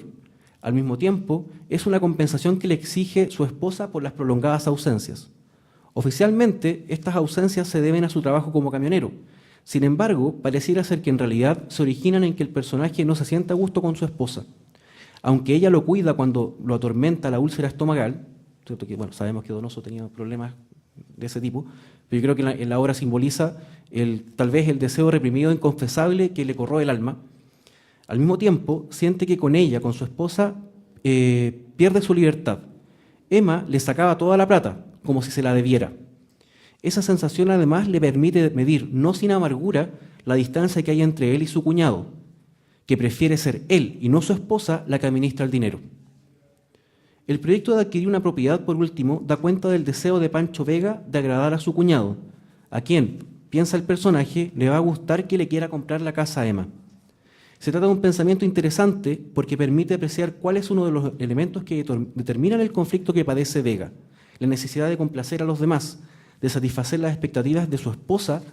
Al mismo tiempo, es una compensación que le exige su esposa por las prolongadas ausencias. Oficialmente, estas ausencias se deben a su trabajo como camionero. Sin embargo, pareciera ser que en realidad se originan en que el personaje no se sienta a gusto con su esposa. Aunque ella lo cuida cuando lo atormenta la úlcera estomacal, ¿cierto? Que, bueno, sabemos que Donoso tenía problemas de ese tipo, pero yo creo que en la obra simboliza tal vez el deseo reprimido inconfesable que le corroe el alma. Al mismo tiempo, siente que con ella, con su esposa, pierde su libertad. Emma le sacaba toda la plata, como si se la debiera. Esa sensación además le permite medir, no sin amargura, la distancia que hay entre él y su cuñado, que prefiere ser él y no su esposa la que administra el dinero. El proyecto de adquirir una propiedad, por último, da cuenta del deseo de Pancho Vega de agradar a su cuñado, a quien, piensa el personaje, le va a gustar que le quiera comprar la casa a Emma. Se trata de un pensamiento interesante porque permite apreciar cuál es uno de los elementos que determinan el conflicto que padece Vega, la necesidad de complacer a los demás, de satisfacer las expectativas de su esposa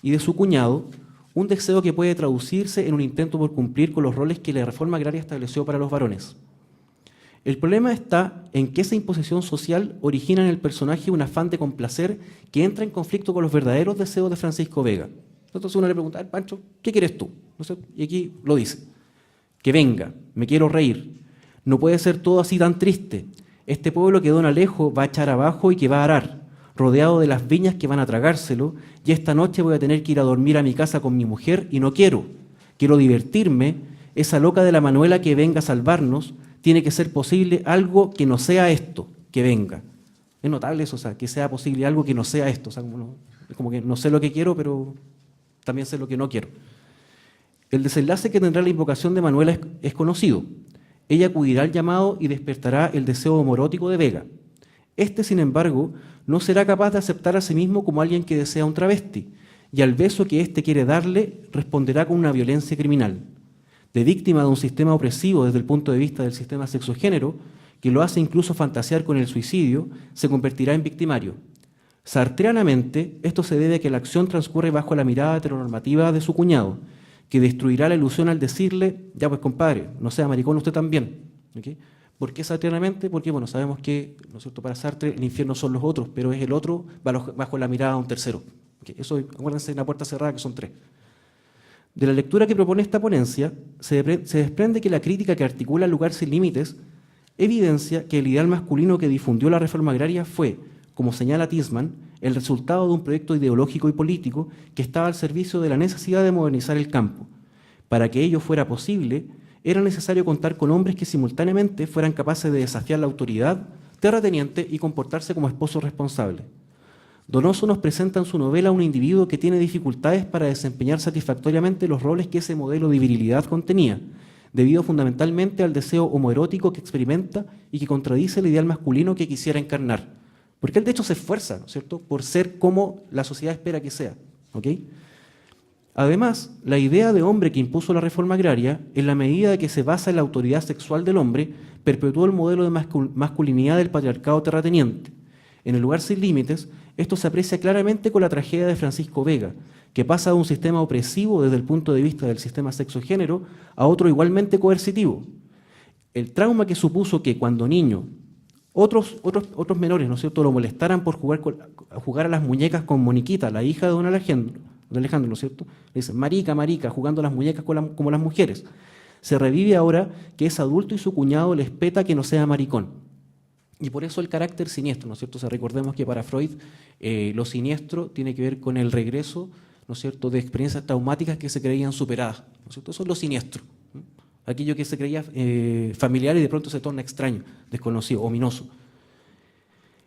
y de su cuñado, un deseo que puede traducirse en un intento por cumplir con los roles que la reforma agraria estableció para los varones. El problema está en que esa imposición social origina en el personaje un afán de complacer que entra en conflicto con los verdaderos deseos de Francisco Vega. Entonces uno le pregunta, Pancho, ¿qué quieres tú? Y aquí lo dice, que venga, me quiero reír, no puede ser todo así tan triste, este pueblo que don Alejo va a echar abajo y que va a arar, rodeado de las viñas que van a tragárselo, y esta noche voy a tener que ir a dormir a mi casa con mi mujer y no quiero divertirme, esa loca de la Manuela que venga a salvarnos, tiene que ser posible algo que no sea esto, que venga. Es notable eso, o sea, que sea posible algo que no sea esto, o sea, como que no sé lo que quiero, pero también sé lo que no quiero. El desenlace que tendrá la invocación de Manuela es conocido. Ella acudirá al llamado y despertará el deseo homoerótico de Vega. Este, sin embargo, no será capaz de aceptar a sí mismo como alguien que desea un travesti, y al beso que éste quiere darle responderá con una violencia criminal. De víctima de un sistema opresivo desde el punto de vista del sistema sexogénero, que lo hace incluso fantasear con el suicidio, se convertirá en victimario. Sartreanamente, esto se debe a que la acción transcurre bajo la mirada heteronormativa de su cuñado, que destruirá la ilusión al decirle, ya pues compadre, no sea maricón usted también. ¿Okay? ¿Por qué sartreanamente? Porque bueno, sabemos que, ¿no es cierto?, para Sartre el infierno son los otros, pero es el otro bajo la mirada de un tercero. ¿Okay? Eso, acuérdense, en la puerta cerrada, que son tres. De la lectura que propone esta ponencia, se desprende que la crítica que articula el lugar sin límites evidencia que el ideal masculino que difundió la reforma agraria fue, como señala Tisman, el resultado de un proyecto ideológico y político que estaba al servicio de la necesidad de modernizar el campo. Para que ello fuera posible, era necesario contar con hombres que simultáneamente fueran capaces de desafiar la autoridad terrateniente y comportarse como esposos responsables. Donoso nos presenta en su novela a un individuo que tiene dificultades para desempeñar satisfactoriamente los roles que ese modelo de virilidad contenía, debido fundamentalmente al deseo homoerótico que experimenta y que contradice el ideal masculino que quisiera encarnar. Porque él de hecho se esfuerza, ¿no es cierto?, por ser como la sociedad espera que sea. ¿Okay? Además, la idea de hombre que impuso la reforma agraria, en la medida de que se basa en la autoridad sexual del hombre, perpetuó el modelo de masculinidad del patriarcado terrateniente. En el lugar sin límites, esto se aprecia claramente con la tragedia de Francisco Vega, que pasa de un sistema opresivo desde el punto de vista del sistema sexogénero a otro igualmente coercitivo. El trauma que supuso que cuando niño otros menores, ¿no es cierto?, lo molestaran por jugar a las muñecas con Moniquita, la hija de don Alejandro, ¿no es cierto? Le dicen, marica, marica, jugando a las muñecas como las mujeres. Se revive ahora que es adulto y su cuñado le espeta que no sea maricón. Y por eso el carácter siniestro, ¿no es cierto? O sea, recordemos que para Freud lo siniestro tiene que ver con el regreso, ¿no es cierto?, de experiencias traumáticas que se creían superadas, ¿no es cierto? Eso es lo siniestro. Aquello que se creía familiar y de pronto se torna extraño, desconocido, ominoso.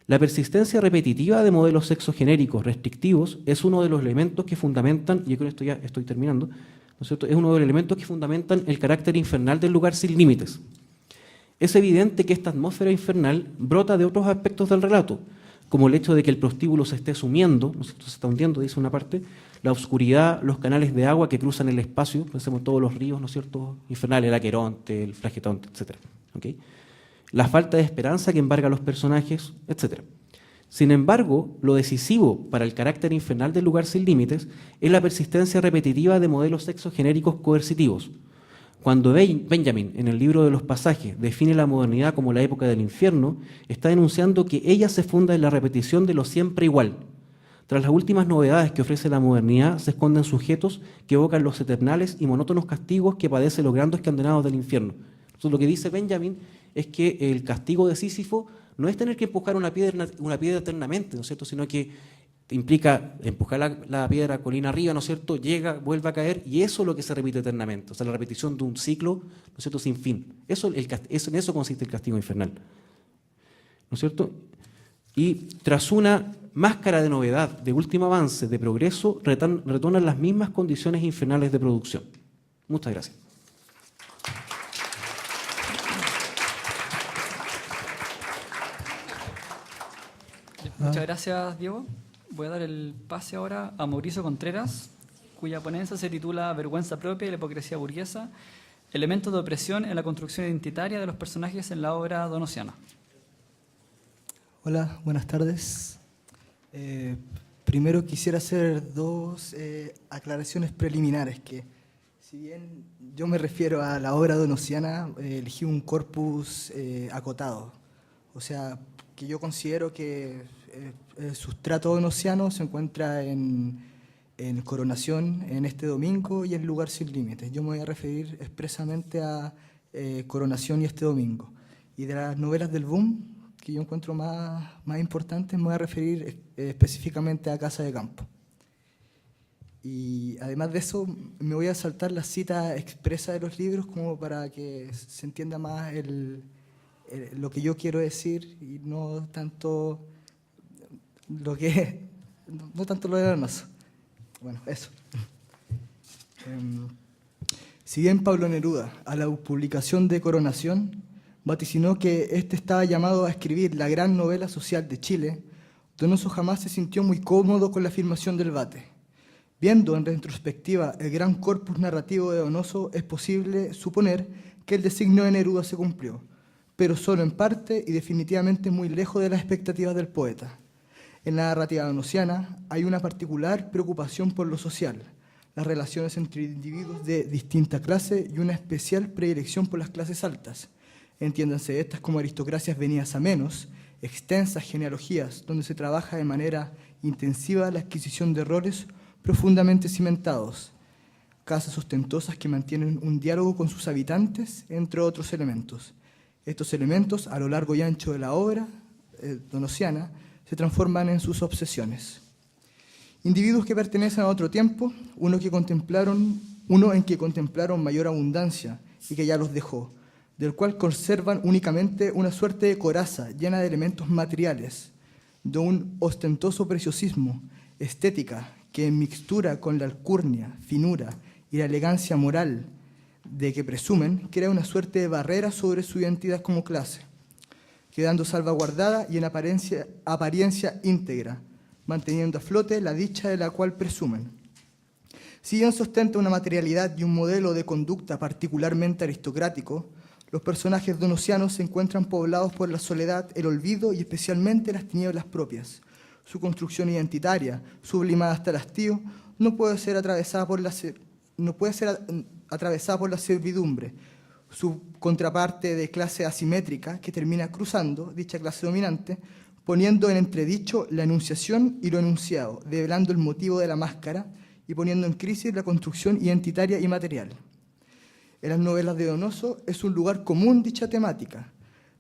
La persistencia repetitiva de modelos sexogenéricos restrictivos es uno de los elementos que fundamentan, y con esto ya estoy terminando, ¿no es cierto?, es uno de los elementos que fundamentan el carácter infernal del lugar sin límites. Es evidente que esta atmósfera infernal brota de otros aspectos del relato, como el hecho de que el prostíbulo se esté sumiendo, ¿no es cierto? Se está hundiendo, dice una parte, la oscuridad, los canales de agua que cruzan el espacio, pensemos en todos los ríos, ¿no es cierto?, infernales, el Aqueronte, el Flagetonte, etc. ¿Okay? La falta de esperanza que embarga a los personajes, etc. Sin embargo, lo decisivo para el carácter infernal del lugar sin límites es la persistencia repetitiva de modelos sexogenéricos coercitivos. Cuando Benjamin, en el libro de los pasajes, define la modernidad como la época del infierno, está denunciando que ella se funda en la repetición de lo siempre igual. Tras las últimas novedades que ofrece la modernidad, se esconden sujetos que evocan los eternales y monótonos castigos que padecen los grandes condenados del infierno. Entonces, lo que dice Benjamin es que el castigo de Sísifo no es tener que empujar una piedra eternamente, ¿no es cierto?, sino que implica empujar la piedra colina arriba, ¿no es cierto?, llega, vuelve a caer, y eso es lo que se repite eternamente, o sea, la repetición de un ciclo, ¿no es cierto?, sin fin. En eso consiste el castigo infernal, ¿no es cierto? Y tras una máscara de novedad, de último avance, de progreso, retornan las mismas condiciones infernales de producción. Muchas gracias. Muchas gracias, Diego. Voy a dar el pase ahora a Mauricio Contreras, cuya ponencia se titula Vergüenza propia y la hipocresía burguesa, elementos de opresión en la construcción identitaria de los personajes en la obra donosiana. Hola, buenas tardes. Primero quisiera hacer dos aclaraciones preliminares, que si bien yo me refiero a la obra donosiana, elegí un corpus acotado, o sea, que yo considero que el sustrato donosiano se encuentra en Coronación, en Este Domingo y en Lugar sin Límites. Yo me voy a referir expresamente a Coronación y Este Domingo. Y de las novelas del boom, que yo encuentro más importantes, me voy a referir específicamente a Casa de Campo. Y además de eso, me voy a saltar la cita expresa de los libros como para que se entienda más lo que yo quiero decir y no tanto lo de Donoso. Bueno, eso. Si bien Pablo Neruda, a la publicación de Coronación, vaticinó que éste estaba llamado a escribir la gran novela social de Chile, Donoso jamás se sintió muy cómodo con la afirmación del vate. Viendo en retrospectiva el gran corpus narrativo de Donoso, es posible suponer que el designio de Neruda se cumplió, pero solo en parte y definitivamente muy lejos de las expectativas del poeta. En la narrativa donosiana hay una particular preocupación por lo social, las relaciones entre individuos de distinta clase y una especial predilección por las clases altas. Entiéndanse estas como aristocracias venidas a menos, extensas genealogías donde se trabaja de manera intensiva la adquisición de roles profundamente cimentados, casas ostentosas que mantienen un diálogo con sus habitantes, entre otros elementos. Estos elementos, a lo largo y ancho de la obra donosiana, se transforman en sus obsesiones. Individuos que pertenecen a otro tiempo, uno en que contemplaron mayor abundancia y que ya los dejó, del cual conservan únicamente una suerte de coraza llena de elementos materiales, de un ostentoso preciosismo, estética, que en mixtura con la alcurnia, finura y la elegancia moral de que presumen, crea una suerte de barrera sobre su identidad como clase, quedando salvaguardada y en apariencia íntegra, manteniendo a flote la dicha de la cual presumen. Si bien sostenta una materialidad y un modelo de conducta particularmente aristocrático, los personajes donosianos se encuentran poblados por la soledad, el olvido y especialmente las tinieblas propias. Su construcción identitaria, sublimada hasta el hastío, no puede ser atravesada por la servidumbre, su contraparte de clase asimétrica que termina cruzando dicha clase dominante, poniendo en entredicho la enunciación y lo enunciado, develando el motivo de la máscara y poniendo en crisis la construcción identitaria y material. En las novelas de Donoso es un lugar común dicha temática,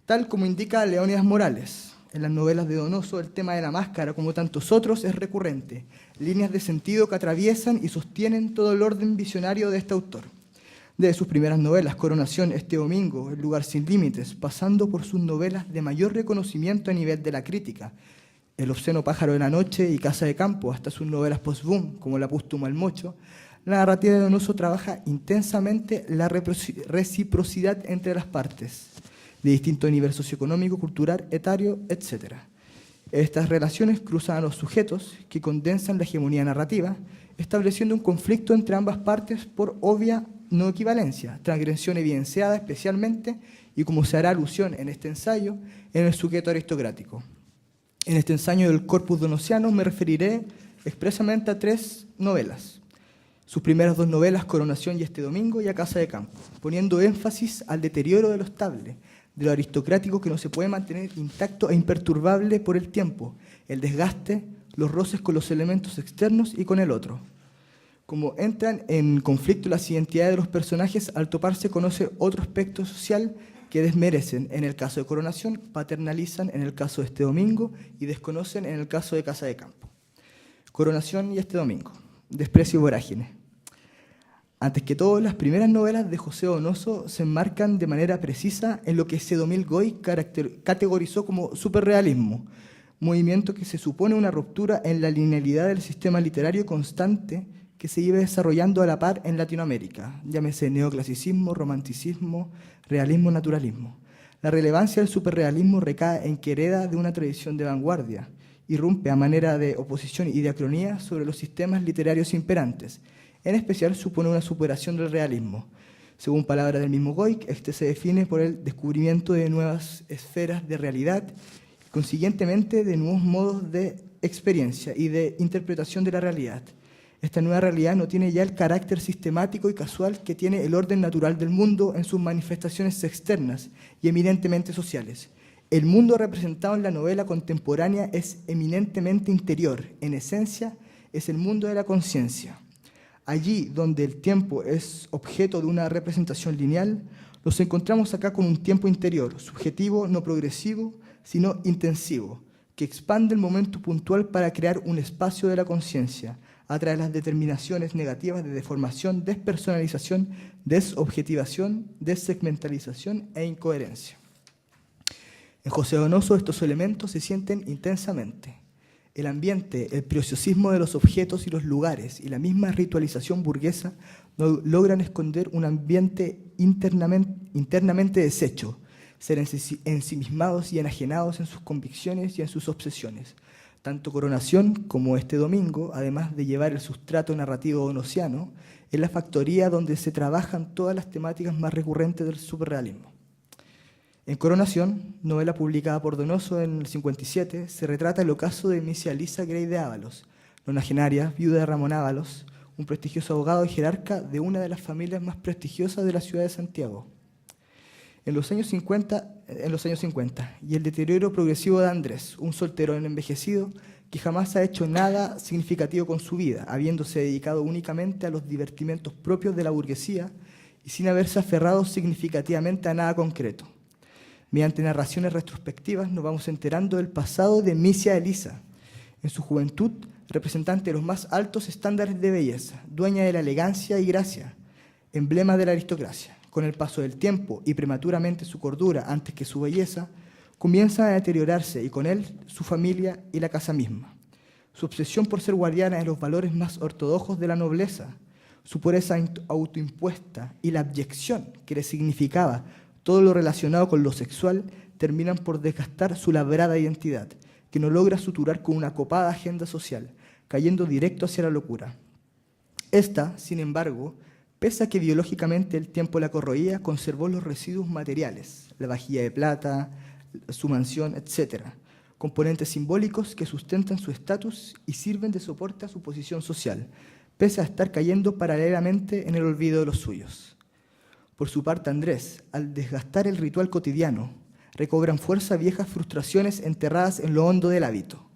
tal como indica Leónidas Morales. En las novelas de Donoso el tema de la máscara, como tantos otros, es recurrente, líneas de sentido que atraviesan y sostienen todo el orden visionario de este autor. Desde sus primeras novelas, Coronación, Este Domingo, El Lugar sin Límites, pasando por sus novelas de mayor reconocimiento a nivel de la crítica, El obsceno pájaro de la noche y Casa de Campo, hasta sus novelas post-boom, como La póstuma El mocho, la narrativa de Donoso trabaja intensamente la reciprocidad entre las partes, de distinto nivel socioeconómico, cultural, etario, etc. Estas relaciones cruzan a los sujetos que condensan la hegemonía narrativa, estableciendo un conflicto entre ambas partes por obvia no equivalencia, transgresión evidenciada especialmente, y como se hará alusión en este ensayo, en el sujeto aristocrático. En este ensayo del corpus donosiano me referiré expresamente a 3 novelas. Sus primeras 2 novelas, Coronación y Este Domingo, y A Casa de Campo, poniendo énfasis al deterioro de lo estable, de lo aristocrático que no se puede mantener intacto e imperturbable por el tiempo, el desgaste, los roces con los elementos externos y con el otro. Como entran en conflicto las identidades de los personajes, al toparse conoce otro aspecto social que desmerecen en el caso de Coronación, paternalizan en el caso de Este Domingo y desconocen en el caso de Casa de Campo. Coronación y Este Domingo, desprecio y vorágine. Antes que todo, las primeras novelas de José Donoso se enmarcan de manera precisa en lo que Sedomil Goy categorizó como superrealismo, movimiento que se supone una ruptura en la linealidad del sistema literario constante que se iba desarrollando a la par en Latinoamérica, llámese neoclasicismo, romanticismo, realismo, naturalismo. La relevancia del superrealismo recae en que hereda de una tradición de vanguardia, irrumpe a manera de oposición y diacronía sobre los sistemas literarios imperantes. En especial supone una superación del realismo. Según palabras del mismo Goy, este se define por el descubrimiento de nuevas esferas de realidad, consiguientemente de nuevos modos de experiencia y de interpretación de la realidad. Esta nueva realidad no tiene ya el carácter sistemático y casual que tiene el orden natural del mundo en sus manifestaciones externas y eminentemente sociales. El mundo representado en la novela contemporánea es eminentemente interior, en esencia es el mundo de la conciencia. Allí donde el tiempo es objeto de una representación lineal, nos encontramos acá con un tiempo interior, subjetivo, no progresivo, sino intensivo, que expande el momento puntual para crear un espacio de la conciencia, a través de las determinaciones negativas de deformación, despersonalización, desobjetivación, desegmentalización e incoherencia. En José Donoso estos elementos se sienten intensamente. El ambiente, el preciosismo de los objetos y los lugares y la misma ritualización burguesa no logran esconder un ambiente internamente deshecho, ser ensimismados y enajenados en sus convicciones y en sus obsesiones. Tanto Coronación como Este Domingo, además de llevar el sustrato narrativo donosiano, es la factoría donde se trabajan todas las temáticas más recurrentes del superrealismo. En Coronación, novela publicada por Donoso en el 57, se retrata el ocaso de Misia Lisa Grey de Ábalos, nonagenaria, viuda de Ramón Ábalos, un prestigioso abogado y jerarca de una de las familias más prestigiosas de la ciudad de Santiago. En los años 50, y el deterioro progresivo de Andrés, un solterón envejecido que jamás ha hecho nada significativo con su vida, habiéndose dedicado únicamente a los divertimentos propios de la burguesía y sin haberse aferrado significativamente a nada concreto. Mediante narraciones retrospectivas nos vamos enterando del pasado de Misia Elisa, en su juventud representante de los más altos estándares de belleza, dueña de la elegancia y gracia, emblema de la aristocracia. Con el paso del tiempo y prematuramente su cordura antes que su belleza, comienza a deteriorarse y con él su familia y la casa misma. Su obsesión por ser guardiana de los valores más ortodoxos de la nobleza, su pureza autoimpuesta y la abyección que le significaba todo lo relacionado con lo sexual terminan por desgastar su labrada identidad, que no logra suturar con una copada agenda social, cayendo directo hacia la locura. Esta, sin embargo, pese a que biológicamente el tiempo la corroía, conservó los residuos materiales, la vajilla de plata, su mansión, etc., componentes simbólicos que sustentan su estatus y sirven de soporte a su posición social, pese a estar cayendo paralelamente en el olvido de los suyos. Por su parte, Andrés, al desgastar el ritual cotidiano, recobran fuerza viejas frustraciones enterradas en lo hondo del hábito.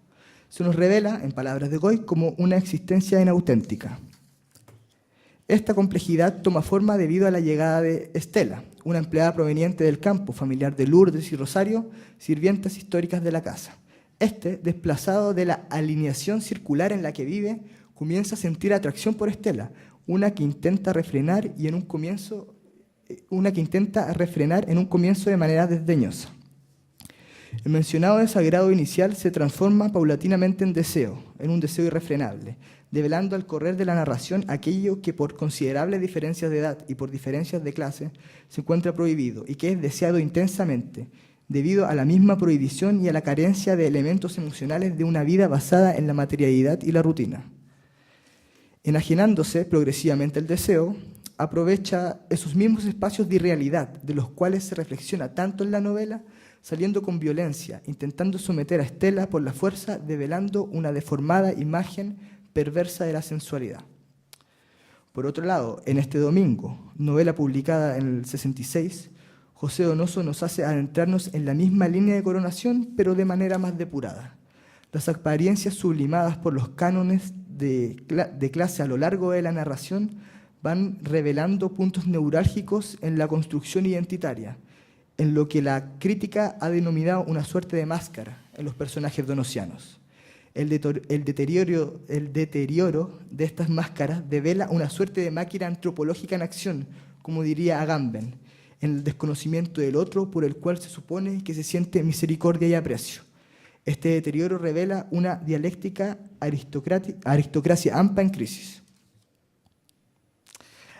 Se nos revela, en palabras de Goy, como una existencia inauténtica. Esta complejidad toma forma debido a la llegada de Estela, una empleada proveniente del campo, familiar de Lourdes y Rosario, sirvientas históricas de la casa. Desplazado de la alineación circular en la que vive, comienza a sentir atracción por Estela, una que intenta refrenar en un comienzo de manera desdeñosa. El mencionado desagrado inicial se transforma paulatinamente en un deseo irrefrenable, develando al correr de la narración aquello que por considerables diferencias de edad y por diferencias de clase se encuentra prohibido y que es deseado intensamente, debido a la misma prohibición y a la carencia de elementos emocionales de una vida basada en la materialidad y la rutina. Enajenándose progresivamente el deseo, aprovecha esos mismos espacios de irrealidad de los cuales se reflexiona tanto en la novela, saliendo con violencia, intentando someter a Estela por la fuerza, develando una deformada imagen perversa de la sensualidad. Por otro lado, en Este domingo, novela publicada en el 66, José Donoso nos hace adentrarnos en la misma línea de Coronación, pero de manera más depurada. Las apariencias sublimadas por los cánones de clase a lo largo de la narración van revelando puntos neurálgicos en la construcción identitaria, en lo que la crítica ha denominado una suerte de máscara en los personajes donosianos. El deterioro de estas máscaras devela una suerte de máquina antropológica en acción, como diría Agamben, en el desconocimiento del otro por el cual se supone que se siente misericordia y aprecio. Este deterioro revela una dialéctica aristocracia ampa en crisis.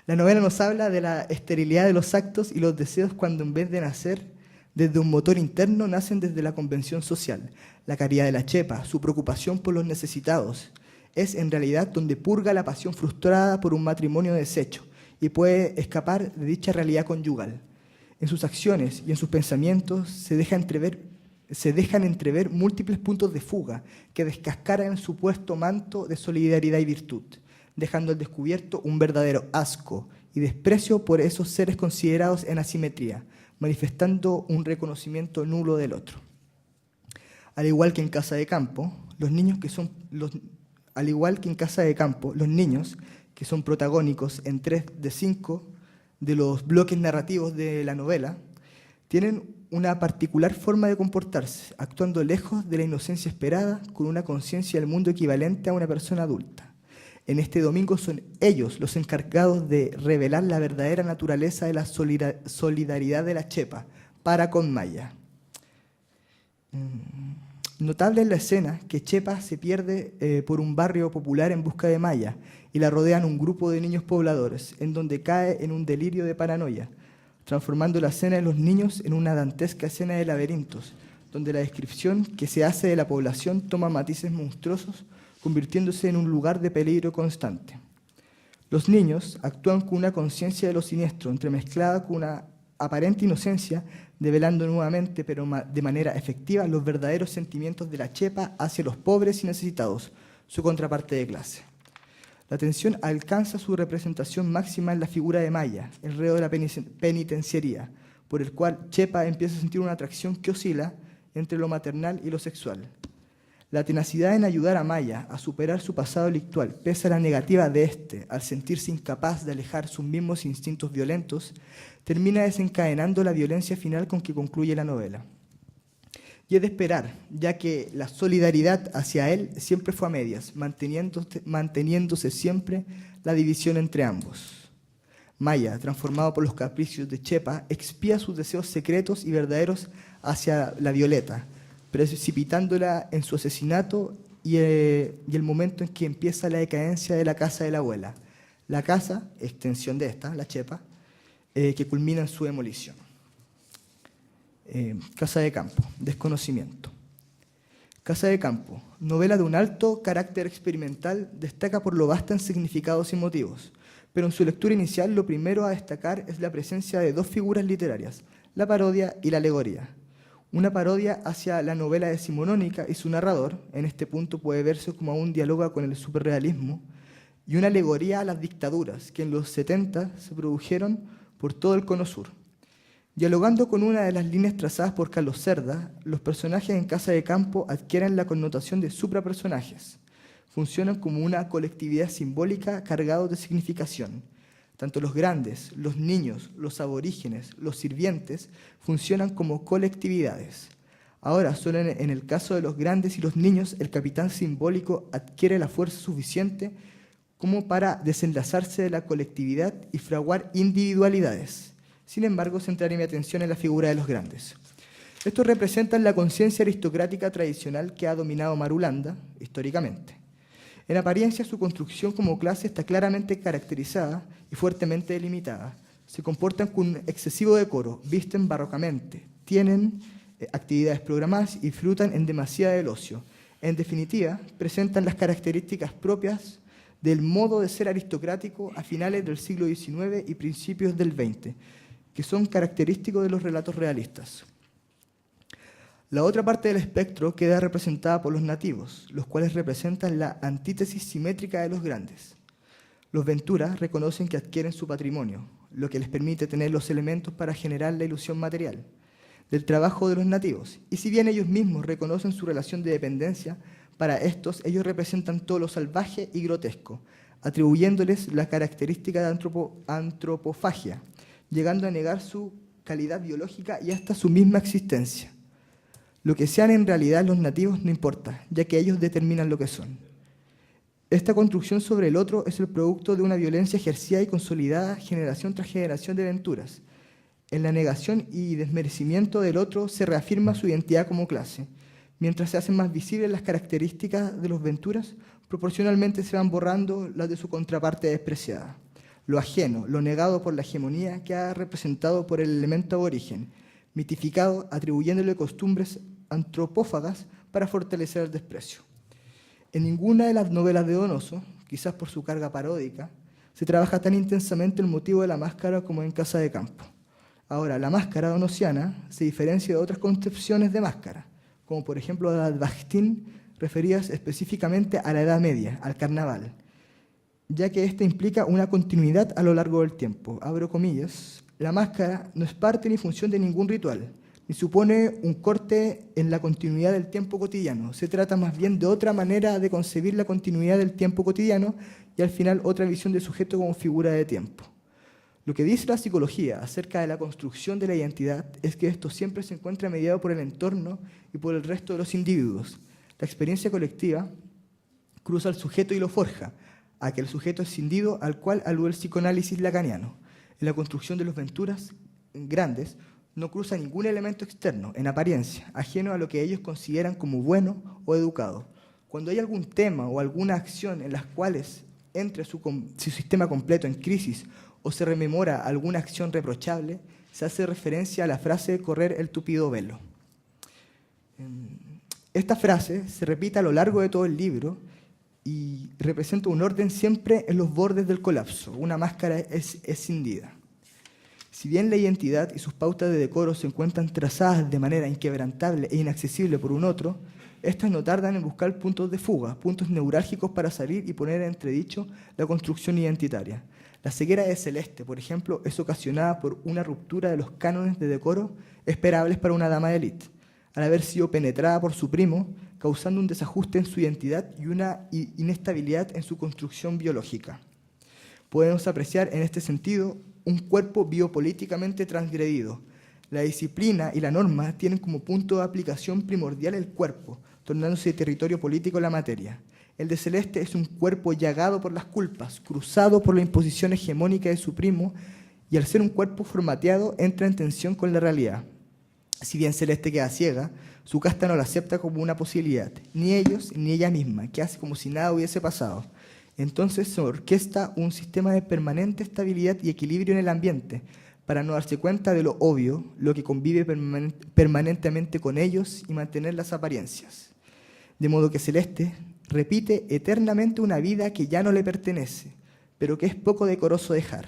La novela nos habla de la esterilidad de los actos y los deseos cuando en vez de nacer desde un motor interno nacen desde la convención social. La caridad de la chepa, su preocupación por los necesitados, es en realidad donde purga la pasión frustrada por un matrimonio deshecho y puede escapar de dicha realidad conyugal. En sus acciones y en sus pensamientos se dejan entrever múltiples puntos de fuga que descascaran el supuesto manto de solidaridad y virtud, dejando al descubierto un verdadero asco y desprecio por esos seres considerados en asimetría, manifestando un reconocimiento nulo del otro. Al igual que en Casa de Campo, los niños que son protagónicos en 3 de 5 de los bloques narrativos de la novela, tienen una particular forma de comportarse, actuando lejos de la inocencia esperada, con una conciencia del mundo equivalente a una persona adulta. En Este domingo son ellos los encargados de revelar la verdadera naturaleza de la solidaridad de la chepa para con Maya. Notable es la escena que Chepa se pierde por un barrio popular en busca de Maya y la rodean un grupo de niños pobladores, en donde cae en un delirio de paranoia, transformando la escena de los niños en una dantesca escena de laberintos, donde la descripción que se hace de la población toma matices monstruosos, convirtiéndose en un lugar de peligro constante. Los niños actúan con una conciencia de lo siniestro, entremezclada con una aparente inocencia, develando nuevamente, pero de manera efectiva, los verdaderos sentimientos de la chepa hacia los pobres y necesitados, su contraparte de clase. La tensión alcanza su representación máxima en la figura de Maya, el reo de la penitenciaría, por el cual Chepa empieza a sentir una atracción que oscila entre lo maternal y lo sexual. La tenacidad en ayudar a Maya a superar su pasado delictual, pese a la negativa de éste al sentirse incapaz de alejar sus mismos instintos violentos, termina desencadenando la violencia final con que concluye la novela. Y es de esperar, ya que la solidaridad hacia él siempre fue a medias, manteniéndose siempre la división entre ambos. Maya, transformado por los capricios de Chepa, expía sus deseos secretos y verdaderos hacia la Violeta, precipitándola en su asesinato y el momento en que empieza la decadencia de la casa de la abuela. La casa, extensión de esta, la Chepa, que culmina en su demolición. Casa de Campo, desconocimiento. Casa de Campo, novela de un alto carácter experimental, destaca por lo vasta en significados y motivos, pero en su lectura inicial lo primero a destacar es la presencia de 2 figuras literarias, la parodia y la alegoría. Una parodia hacia la novela decimonónica y su narrador, en este punto puede verse como un diálogo con el superrealismo, y una alegoría a las dictaduras que en los 70 se produjeron por todo el Cono Sur. Dialogando con una de las líneas trazadas por Carlos Cerda, los personajes en Casa de Campo adquieren la connotación de suprapersonajes. Funcionan como una colectividad simbólica cargados de significación. Tanto los grandes, los niños, los aborígenes, los sirvientes funcionan como colectividades. Ahora, solo en el caso de los grandes y los niños, el capitán simbólico adquiere la fuerza suficiente como para desenlazarse de la colectividad y fraguar individualidades. Sin embargo, centraré mi atención en la figura de los grandes. Estos representan la conciencia aristocrática tradicional que ha dominado Marulanda históricamente. En apariencia, su construcción como clase está claramente caracterizada y fuertemente delimitada. Se comportan con excesivo decoro, visten barrocamente, tienen actividades programadas y disfrutan en demasía del ocio. En definitiva, presentan las características propias del modo de ser aristocrático a finales del siglo XIX y principios del XX, que son característicos de los relatos realistas. La otra parte del espectro queda representada por los nativos, los cuales representan la antítesis simétrica de los grandes. Los Ventura reconocen que adquieren su patrimonio, lo que les permite tener los elementos para generar la ilusión material del trabajo de los nativos. Y si bien ellos mismos reconocen su relación de dependencia, para estos ellos representan todo lo salvaje y grotesco, atribuyéndoles la característica de antropofagia, llegando a negar su calidad biológica y hasta su misma existencia. Lo que sean en realidad los nativos no importa, ya que ellos determinan lo que son. Esta construcción sobre el otro es el producto de una violencia ejercida y consolidada generación tras generación de Venturas. En la negación y desmerecimiento del otro se reafirma su identidad como clase. Mientras se hacen más visibles las características de los Venturas, proporcionalmente se van borrando las de su contraparte despreciada. Lo ajeno, lo negado por la hegemonía queda representado por el elemento aborigen, mitificado atribuyéndole costumbres antropófagas para fortalecer el desprecio. En ninguna de las novelas de Donoso, quizás por su carga paródica, se trabaja tan intensamente el motivo de la máscara como en Casa de Campo. Ahora, la máscara donosiana se diferencia de otras concepciones de máscara, como por ejemplo la de Bakhtin, referidas específicamente a la Edad Media, al carnaval, ya que ésta implica una continuidad a lo largo del tiempo. Abro comillas, la máscara no es parte ni función de ningún ritual, ni supone un corte en la continuidad del tiempo cotidiano. Se trata más bien de otra manera de concebir la continuidad del tiempo cotidiano y al final otra visión del sujeto como figura de tiempo. Lo que dice la psicología acerca de la construcción de la identidad es que esto siempre se encuentra mediado por el entorno y por el resto de los individuos. La experiencia colectiva cruza al sujeto y lo forja, aquel sujeto escindido al cual alude el psicoanálisis lacaniano. En la construcción de los Venturas grandes no cruza ningún elemento externo, en apariencia, ajeno a lo que ellos consideran como bueno o educado. Cuando hay algún tema o alguna acción en las cuales entre su sistema completo en crisis o se rememora alguna acción reprochable, se hace referencia a la frase correr el tupido velo. Esta frase se repite a lo largo de todo el libro y representa un orden siempre en los bordes del colapso. Una máscara es escindida. Si bien la identidad y sus pautas de decoro se encuentran trazadas de manera inquebrantable e inaccesible por un otro, estas no tardan en buscar puntos de fuga, puntos neurálgicos para salir y poner en entredicho la construcción identitaria. La ceguera de Celeste, por ejemplo, es ocasionada por una ruptura de los cánones de decoro esperables para una dama de élite, al haber sido penetrada por su primo, causando un desajuste en su identidad y una inestabilidad en su construcción biológica. Podemos apreciar en este sentido un cuerpo biopolíticamente transgredido. La disciplina y la norma tienen como punto de aplicación primordial el cuerpo, tornándose territorio político la materia. El de Celeste es un cuerpo llagado por las culpas, cruzado por la imposición hegemónica de su primo, y al ser un cuerpo formateado entra en tensión con la realidad. Si bien Celeste queda ciega, su casta no la acepta como una posibilidad, ni ellos ni ella misma, que hace como si nada hubiese pasado. Entonces se orquesta un sistema de permanente estabilidad y equilibrio en el ambiente, para no darse cuenta de lo obvio, lo que convive permanentemente con ellos y mantener las apariencias. De modo que Celeste repite eternamente una vida que ya no le pertenece, pero que es poco decoroso dejar.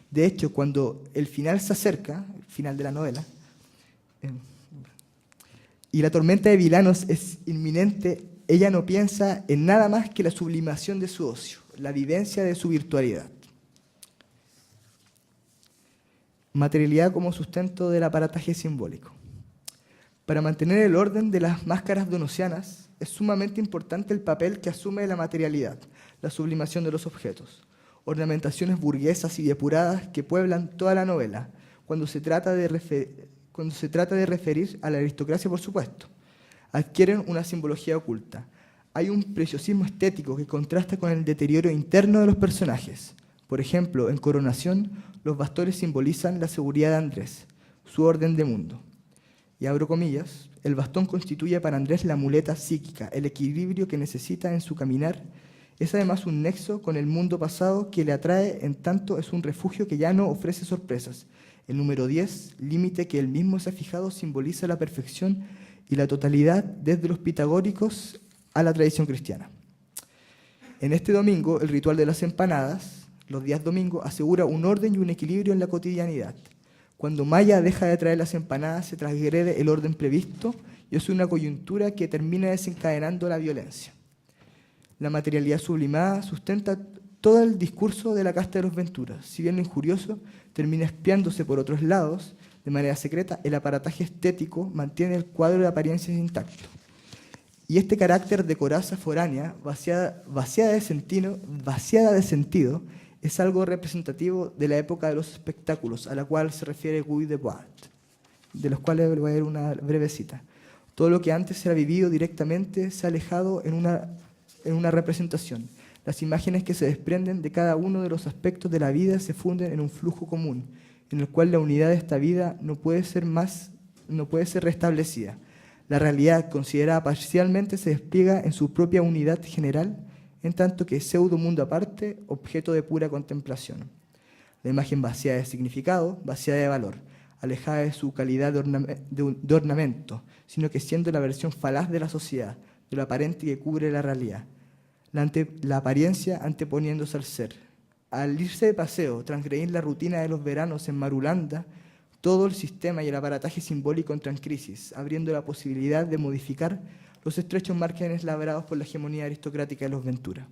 De hecho, cuando el final se acerca, el final de la novela, y la tormenta de vilanos es inminente, ella no piensa en nada más que la sublimación de su ocio, la vivencia de su virtualidad. Materialidad como sustento del aparataje simbólico. Para mantener el orden de las máscaras donosianas, es sumamente importante el papel que asume la materialidad, la sublimación de los objetos, ornamentaciones burguesas y depuradas que pueblan toda la novela, cuando se trata de referir a la aristocracia, por supuesto. Adquieren una simbología oculta. Hay un preciosismo estético que contrasta con el deterioro interno de los personajes. Por ejemplo, en Coronación, los bastones simbolizan la seguridad de Andrés, su orden de mundo. Y abro comillas, el bastón constituye para Andrés la muleta psíquica, el equilibrio que necesita en su caminar. Es además un nexo con el mundo pasado que le atrae, en tanto es un refugio que ya no ofrece sorpresas. El número 10, límite que él mismo se ha fijado, simboliza la perfección y la totalidad desde los pitagóricos a la tradición cristiana. En este domingo, el ritual de las empanadas, los días domingos, asegura un orden y un equilibrio en la cotidianidad. Cuando Maya deja de traer las empanadas, se transgrede el orden previsto y es una coyuntura que termina desencadenando la violencia. La materialidad sublimada sustenta todo el discurso de la casta de los Venturas. Si bien lo injurioso termina espiándose por otros lados, de manera secreta, el aparataje estético mantiene el cuadro de apariencias intacto. Y este carácter de coraza foránea, vaciada de sentido, es algo representativo de la época de los espectáculos, a la cual se refiere Guy Debord, de los cuales voy a dar una breve cita. Todo lo que antes era vivido directamente se ha alejado en una representación. Las imágenes que se desprenden de cada uno de los aspectos de la vida se funden en un flujo común, en el cual la unidad de esta vida no puede ser restablecida. La realidad, considerada parcialmente, se despliega en su propia unidad general, en tanto que pseudo mundo aparte, objeto de pura contemplación. La imagen vacía de significado, vacía de valor, alejada de su calidad de ornamento, sino que siendo la versión falaz de la sociedad, de lo aparente que cubre la realidad. La apariencia anteponiéndose al ser. Al irse de paseo, transgredir la rutina de los veranos en Marulanda, todo el sistema y el aparataje simbólico entran en crisis, abriendo la posibilidad de modificar los estrechos márgenes labrados por la hegemonía aristocrática de los Ventura.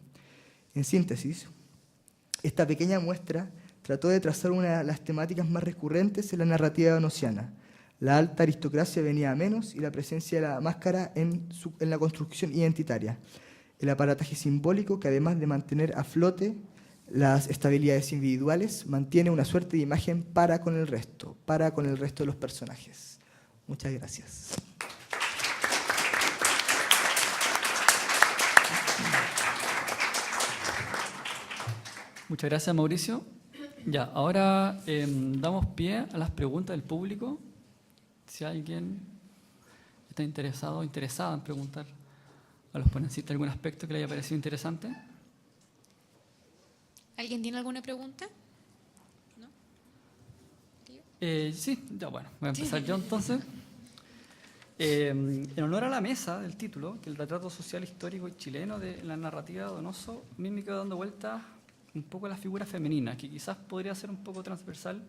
En síntesis, esta pequeña muestra trató de trazar una de las temáticas más recurrentes en la narrativa donosiana. La alta aristocracia venía a menos y la presencia de la máscara en la construcción identitaria. El aparataje simbólico que, además de mantener a flote las estabilidades individuales, mantiene una suerte de imagen para con el resto de los personajes. Muchas gracias. Muchas gracias, Mauricio. Ya, ahora damos pie a las preguntas del público. Si alguien está interesado o interesada en preguntar a los ponencistas algún aspecto que le haya parecido interesante. ¿Alguien tiene alguna pregunta? ¿No? Sí, ya bueno, voy a empezar yo entonces. En honor a la mesa del título, que el retrato social histórico y chileno de la narrativa de Donoso, a mí me quedo dando vueltas un poco a la figura femenina, que quizás podría ser un poco transversal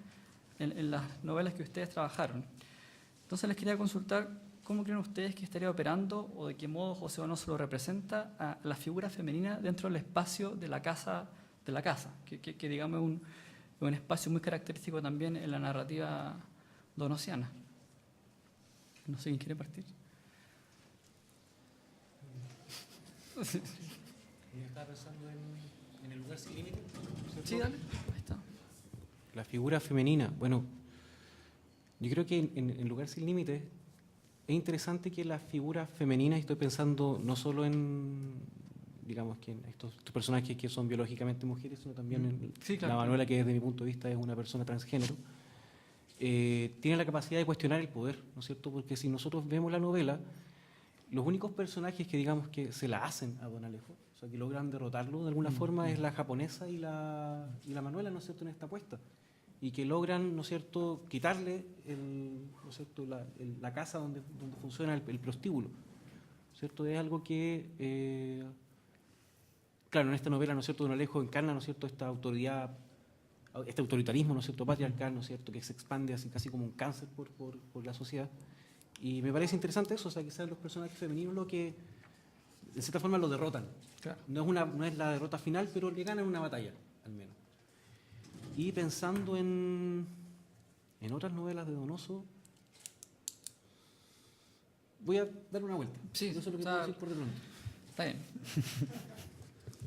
en las novelas que ustedes trabajaron. Entonces les quería consultar cómo creen ustedes que estaría operando o de qué modo José Donoso lo representa a la figura femenina dentro del espacio de la casa, que digamos es un espacio muy característico también en la narrativa donosiana. No sé quién quiere partir. Estaba pensando en el lugar sin límite. Sí, dale. Ahí está. La figura femenina. Bueno, yo creo que en Lugar sin límites es interesante que la figura femenina, y estoy pensando no solo en, digamos, que en estos personajes que son biológicamente mujeres, sino también en sí, claro, la Manuela, que desde mi punto de vista es una persona transgénero, tiene la capacidad de cuestionar el poder, ¿no es cierto? Porque si nosotros vemos la novela, los únicos personajes que, digamos, que se la hacen a Don Alejo, o sea, que logran derrotarlo de alguna forma, es la japonesa y la Manuela, ¿no es cierto?, en esta apuesta. Y que logran, ¿no es cierto?, quitarle ¿no es cierto?, la casa donde funciona el prostíbulo. ¿No es cierto? Es algo que, claro, en esta novela, ¿no es cierto?, Don Alejo encarna, ¿no es cierto?, esta autoridad, este autoritarismo, ¿no es cierto?, patriarcal, ¿no es cierto?, que se expande así casi como un cáncer por la sociedad. Y me parece interesante eso, o sea, que sean los personajes femeninos lo que, de cierta forma, lo derrotan. Claro. No es la derrota final, pero le ganan una batalla, al menos. Y pensando en otras novelas de Donoso, voy a dar una vuelta. Sí, eso es lo que puedo decir por de pronto. Está bien.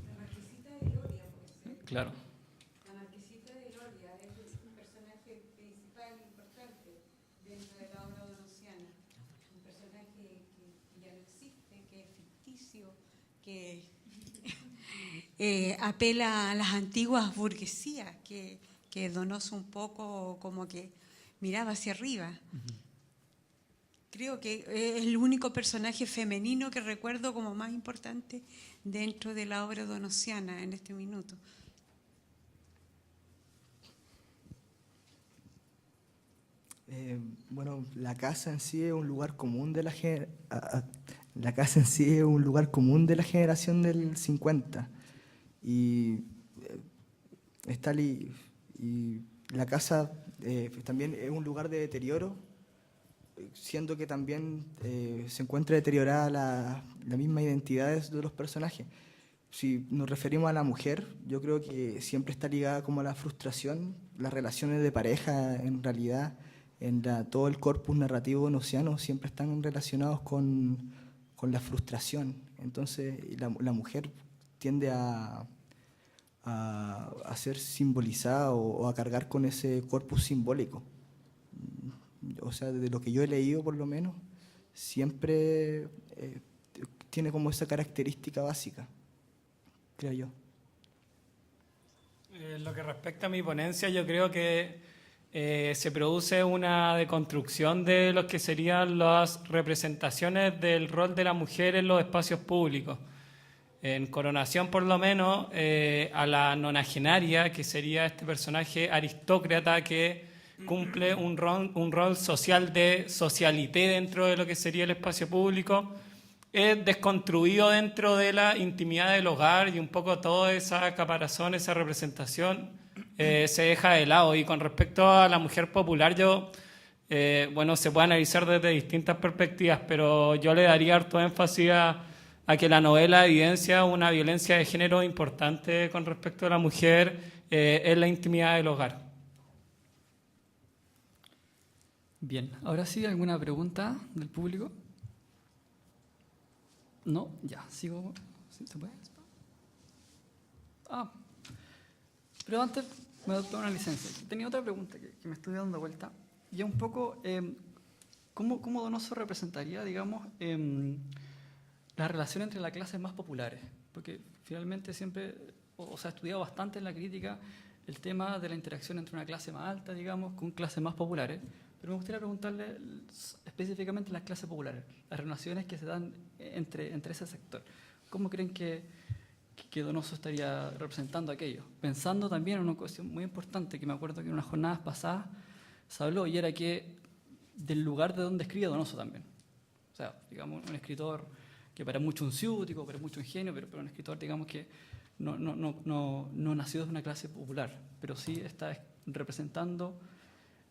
La Marquesita de Gloria, pues. Claro. La Marquesita de Gloria es un personaje principal importante dentro de la obra donosiana. Un personaje que ya no existe, que es ficticio, que apela a las antiguas burguesías, que Donoso un poco como que miraba hacia arriba. Creo que es el único personaje femenino que recuerdo como más importante dentro de la obra donosiana en este minuto. Bueno, la casa en sí es un lugar común de la casa en sí es un lugar común de la generación del 50 y y la casa también es un lugar de deterioro, siendo que también se encuentra deteriorada la misma identidad de los personajes. Si nos referimos a la mujer, yo creo que siempre está ligada como a la frustración, las relaciones de pareja en realidad, todo el corpus narrativo donosiano siempre están relacionados con la frustración. Entonces la mujer tiende a ser simbolizada o a cargar con ese corpus simbólico. O sea, de lo que yo he leído por lo menos, siempre tiene como esa característica básica, creo yo. En lo que respecta a mi ponencia, yo creo que se produce una deconstrucción de lo que serían las representaciones del rol de la mujer en los espacios públicos. En Coronación, por lo menos, a la nonagenaria, que sería este personaje aristócrata que cumple un rol social de socialité dentro de lo que sería el espacio público, es desconstruido dentro de la intimidad del hogar y un poco toda esa caparazón, esa representación se deja de lado. Y con respecto a la mujer popular, bueno, se puede analizar desde distintas perspectivas, pero yo le daría harto énfasis a que la novela evidencia una violencia de género importante con respecto a la mujer en la intimidad del hogar. Bien, ahora sí, ¿alguna pregunta del público? No, ya, sigo. ¿Sí, se puede? Pero antes me voy a tomar una licencia. Tenía otra pregunta que me estoy dando vuelta. Y es un poco, ¿cómo Donoso representaría, digamos, la relación entre las clases más populares? Porque finalmente siempre, se ha estudiado bastante en la crítica el tema de la interacción entre una clase más alta, digamos, con clases más populares. Pero me gustaría preguntarle específicamente las clases populares, las relaciones que se dan entre ese sector. ¿Cómo creen que Donoso estaría representando aquello? Pensando también en una cuestión muy importante, que me acuerdo que en unas jornadas pasadas se habló, y era que del lugar de donde escribe Donoso también. O sea, digamos, un escritor que para mucho un ciútico, para mucho un genio, pero un escritor, digamos, que no nació de una clase popular, pero sí está representando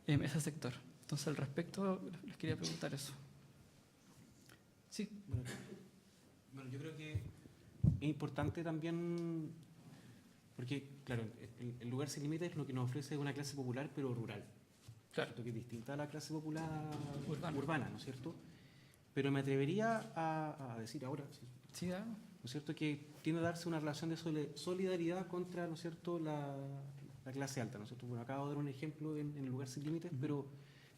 ese sector. Entonces, al respecto, les quería preguntar eso. Sí. Bueno, yo creo que es importante también, porque, claro, el lugar sin límites lo que nos ofrece es una clase popular, pero rural. Claro. Que es distinta a la clase popular urbana, ¿no es cierto? Pero me atrevería a decir ahora, Sí, ¿no es cierto?, que tiene que darse una relación de solidaridad contra, ¿no es cierto?, la clase alta, ¿no es cierto? Bueno, acabo de dar un ejemplo en el lugar sin límites, pero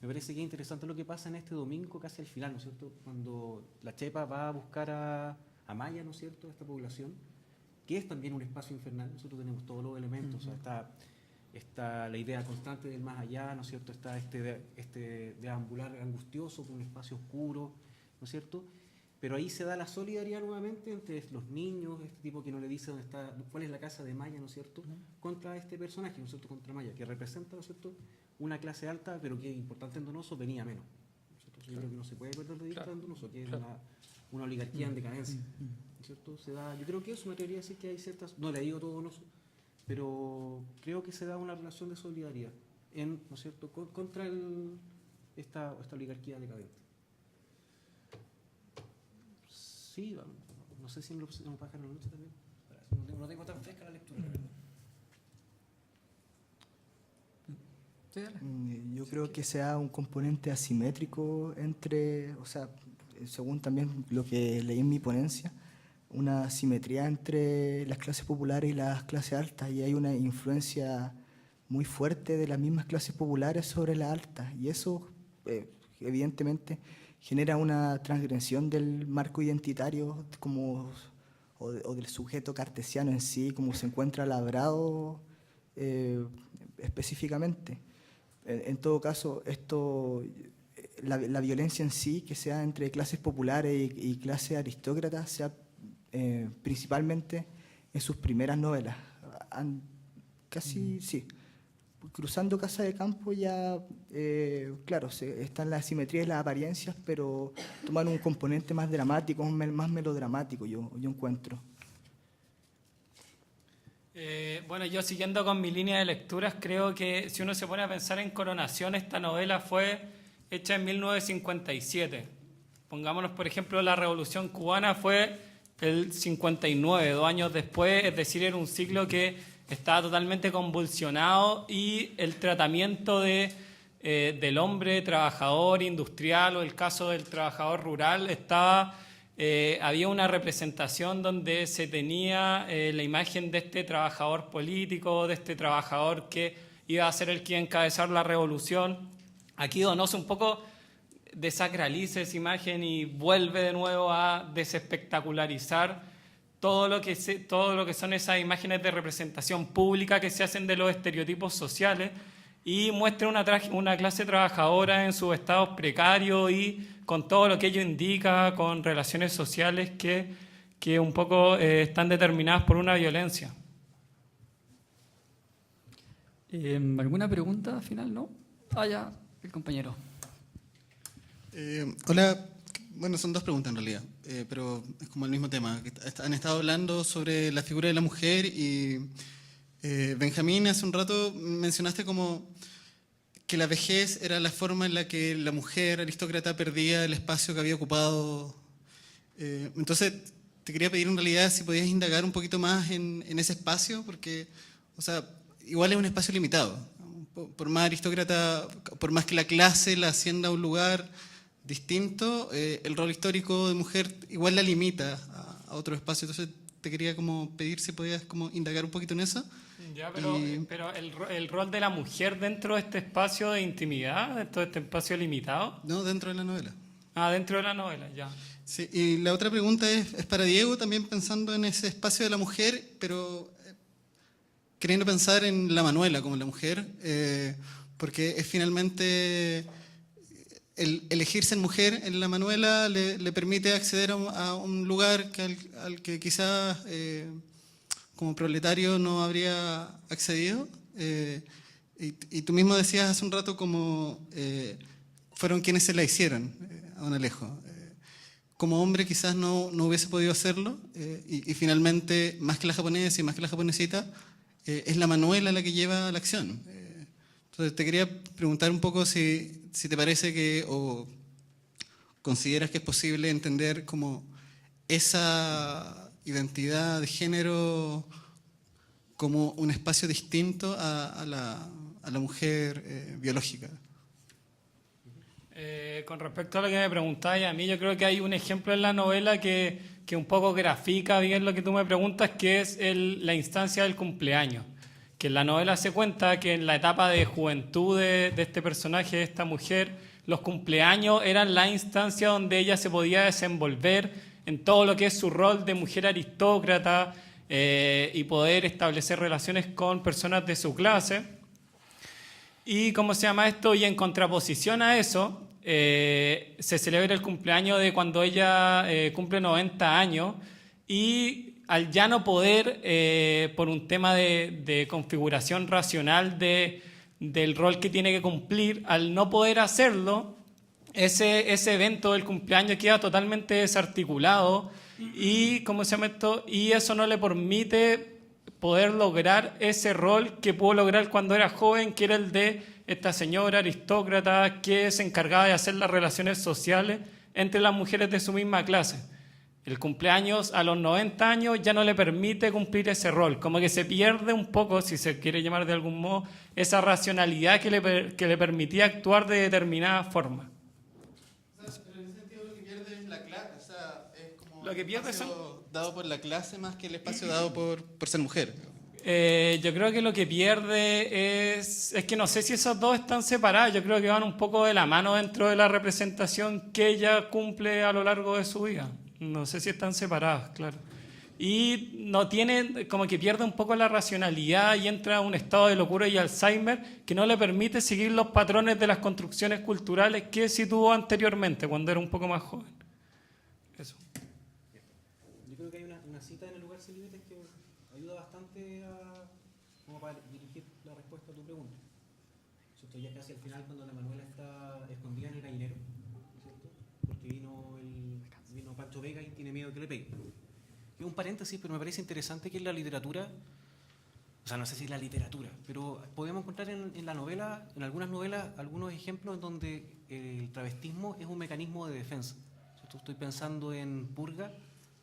me parece que es interesante lo que pasa en este domingo, casi al final, ¿no es cierto?, cuando la Chepa va a buscar a Maya, ¿no es cierto?, a esta población, que es también un espacio infernal. Nosotros tenemos todos los elementos, o sea, está la idea constante del más allá, ¿no es cierto?, está este deambular angustioso por un espacio oscuro, ¿no es cierto?, pero ahí se da la solidaridad nuevamente entre los niños, este tipo que no le dice dónde está, cuál es la casa de Maya, ¿no es cierto?, contra este personaje, ¿no es cierto?, contra Maya, que representa, ¿no es cierto?, una clase alta, pero que es importante en Donoso, venía menos, ¿no es cierto? Yo creo que no se puede perder de vista en Donoso, que es una oligarquía en decadencia, ¿no es cierto? Se da, yo creo que eso me atrevería a decir que hay ciertas, no le digo todo Donoso, pero creo que se da una relación de solidaridad, ¿no es cierto?, contra esta oligarquía decadente. Sí, no sé si me lo bajan en la noche también. No tengo tan fresca la lectura. Yo creo que sea un componente asimétrico entre, o sea, según también lo que leí en mi ponencia, una asimetría entre las clases populares y las clases altas, y hay una influencia muy fuerte de las mismas clases populares sobre las altas, y eso evidentemente genera una transgresión del marco identitario o del sujeto cartesiano en sí, como se encuentra labrado específicamente. En todo caso, la violencia en sí, que sea entre clases populares y clases aristócratas, sea principalmente en sus primeras novelas. Sí, cruzando Casa de Campo ya, claro, están las asimetrías y las apariencias, pero toman un componente más dramático, más melodramático, yo encuentro. Bueno, yo siguiendo con mi línea de lecturas, creo que si uno se pone a pensar en Coronación, esta novela fue hecha en 1957. Pongámonos, por ejemplo, la Revolución Cubana fue el 59, 2 años después, es decir, era un ciclo que estaba totalmente convulsionado y el tratamiento del hombre trabajador industrial o el caso del trabajador rural estaba... había una representación donde se tenía la imagen de este trabajador político, de este trabajador que iba a ser el que iba a encabezar la revolución. Aquí Donoso un poco desacraliza esa imagen y vuelve de nuevo a desespectacularizar todo lo que son esas imágenes de representación pública que se hacen de los estereotipos sociales y muestra una clase trabajadora en sus estados precarios y con todo lo que ello indica, con relaciones sociales que un poco están determinadas por una violencia. ¿Alguna pregunta final? ¿No? Ya, el compañero. Hola, bueno, son 2 preguntas en realidad, pero es como el mismo tema. Han estado hablando sobre la figura de la mujer y Benjamín, hace un rato mencionaste como que la vejez era la forma en la que la mujer aristócrata perdía el espacio que había ocupado. Entonces, te quería pedir en realidad si podías indagar un poquito más en ese espacio, porque, o sea, igual es un espacio limitado. Por más aristócrata, por más que la clase la ascienda a un lugar distinto, el rol histórico de mujer igual la limita a otro espacio. Entonces, te quería como pedir si podías como indagar un poquito en eso. Ya, pero el rol de la mujer dentro de este espacio de intimidad, dentro de este espacio limitado. No, dentro de la novela. Dentro de la novela, ya. Sí, y la otra pregunta es para Diego, también pensando en ese espacio de la mujer, pero queriendo pensar en la Manuela como la mujer, porque es finalmente el elegirse en mujer en la Manuela le permite acceder a un lugar al que quizás como proletario no habría accedido. Y tú mismo decías hace un rato como fueron quienes se la hicieron a don Alejo. Como hombre quizás no hubiese podido hacerlo y finalmente, más que la japonesa y más que la japonesita, es la Manuela la que lleva a la acción. Entonces te quería preguntar un poco si te parece que o consideras que es posible entender como esa identidad de género como un espacio distinto a la mujer biológica. Con respecto a lo que me preguntáis, a mí yo creo que hay un ejemplo en la novela que un poco grafica bien lo que tú me preguntas, que es la instancia del cumpleaños. Que en la novela se cuenta que en la etapa de juventud de este personaje, de esta mujer, los cumpleaños eran la instancia donde ella se podía desenvolver en todo lo que es su rol de mujer aristócrata y poder establecer relaciones con personas de su clase. Y ¿cómo se llama esto? Y en contraposición a eso, se celebra el cumpleaños de cuando ella cumple 90 años y al ya no poder, por un tema de configuración racional del rol que tiene que cumplir, al no poder hacerlo, ese evento del cumpleaños queda totalmente desarticulado y, ¿cómo se llama esto? Y eso no le permite poder lograr ese rol que pudo lograr cuando era joven, que era el de esta señora aristócrata que se encargaba de hacer las relaciones sociales entre las mujeres de su misma clase. El cumpleaños a los 90 años ya no le permite cumplir ese rol, como que se pierde un poco, si se quiere llamar de algún modo, esa racionalidad que le permitía actuar de determinada forma. O sea, pero en ese sentido lo que pierde es la clase, o sea, es como lo que pierde el espacio dado por la clase más que el espacio dado por ser mujer. Yo creo que lo que pierde es que no sé si esos dos están separados, yo creo que van un poco de la mano dentro de la representación que ella cumple a lo largo de su vida. No sé si están separadas, claro. Y no tiene, como que pierde un poco la racionalidad y entra a un estado de locura y Alzheimer que no le permite seguir los patrones de las construcciones culturales que sí tuvo anteriormente, cuando era un poco más joven. Eso. Yo creo que hay una cita en El lugar sin límites que ayuda bastante como para dirigir la respuesta a tu pregunta. ¿cierto? Ya casi al final, cuando la Manuela está escondida en el gallinero, ¿cierto? Porque vino Pancho Vega y tiene miedo que le pegue. Es un paréntesis, pero me parece interesante que en la literatura, o sea, no sé si es la literatura, pero podemos encontrar en la novela, en algunas novelas, algunos ejemplos en donde el travestismo es un mecanismo de defensa, ¿cierto? Estoy pensando en Purga,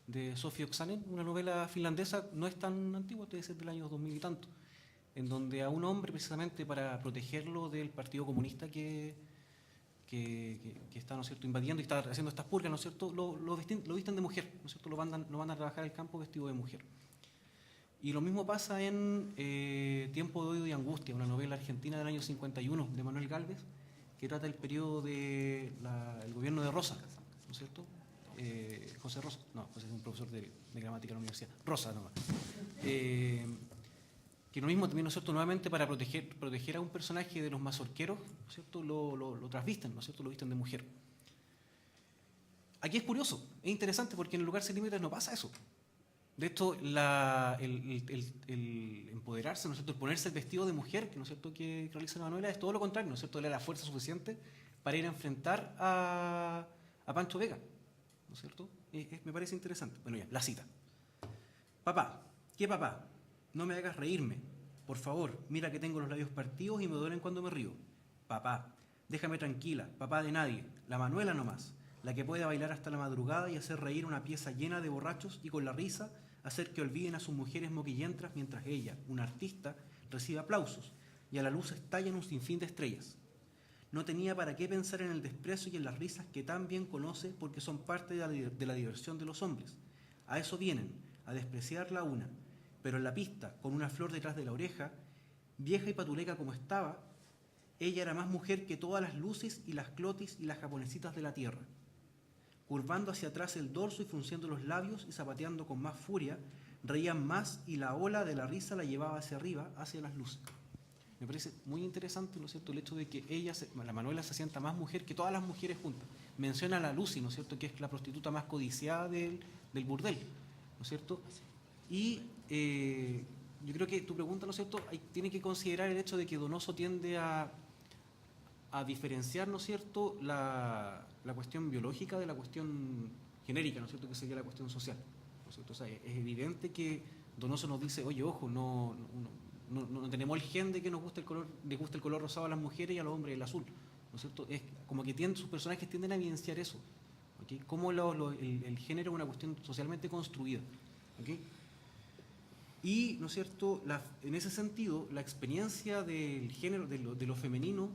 de Sofi Oksanen, una novela finlandesa, no es tan antigua, debe ser del año 2000 y tanto, en donde a un hombre, precisamente para protegerlo del Partido Comunista que está, ¿no es cierto?, invadiendo y está haciendo estas purgas, ¿no es cierto?, lo visten de mujer, ¿no es cierto?, lo van a trabajar al campo vestido de mujer. Y lo mismo pasa en Tiempo de odio y angustia, una novela argentina del año 51 de Manuel Gálvez, que trata el periodo del gobierno de Rosa, ¿no es cierto? José Rosa, no, José es un profesor de gramática en la universidad, Rosa nomás. Que lo mismo también, ¿no es cierto?, nuevamente para proteger a un personaje de los mazorqueros, ¿no es cierto?, lo trasvisten, ¿no es cierto?, lo visten de mujer. Aquí es curioso, es interesante, porque en el lugar sin límites no pasa eso. De hecho, el empoderarse, ¿no es cierto?, el ponerse el vestido de mujer, ¿no es cierto?, que realiza la Manuela, es todo lo contrario, ¿no es cierto?, le da la fuerza suficiente para ir a enfrentar a Pancho Vega, ¿no es cierto? Me parece interesante. Bueno, ya, la cita. Papá, ¿qué papá? No me hagas reírme. Por favor, mira que tengo los labios partidos y me duelen cuando me río. Papá, déjame tranquila, papá de nadie, la Manuela nomás, la que puede bailar hasta la madrugada y hacer reír una pieza llena de borrachos y con la risa hacer que olviden a sus mujeres moquillentras mientras ella, una artista, recibe aplausos y a la luz estallan un sinfín de estrellas. No tenía para qué pensar en el desprecio y en las risas que tan bien conoce porque son parte de la diversión de los hombres. A eso vienen, a despreciarla una. Pero en la pista, con una flor detrás de la oreja, vieja y patuleca como estaba, ella era más mujer que todas las luces y las clotis y las japonesitas de la tierra. Curvando hacia atrás el dorso y frunciendo los labios y zapateando con más furia, reían más y la ola de la risa la llevaba hacia arriba, hacia las luces. Me parece muy interesante, ¿no es cierto?, el hecho de que la Manuela se sienta más mujer que todas las mujeres juntas. Menciona a la Lucy, ¿no es cierto?, que es la prostituta más codiciada del burdel, ¿no es cierto? Y yo creo que tu pregunta, ¿no es cierto?, tiene que considerar el hecho de que Donoso tiende a diferenciar, ¿no es cierto?, la cuestión biológica de la cuestión genérica, ¿no es cierto?, que sería la cuestión social, ¿no es cierto? O sea, es evidente que Donoso nos dice, oye, ojo, no tenemos el gen de que les gusta el color rosado a las mujeres y a los hombres el azul, ¿no es cierto? Es como que sus personajes tienden a evidenciar eso, ¿okay? Como el género es una cuestión socialmente construida, ¿okay? Y, ¿no es cierto?, en ese sentido, la experiencia del género, de lo femenino,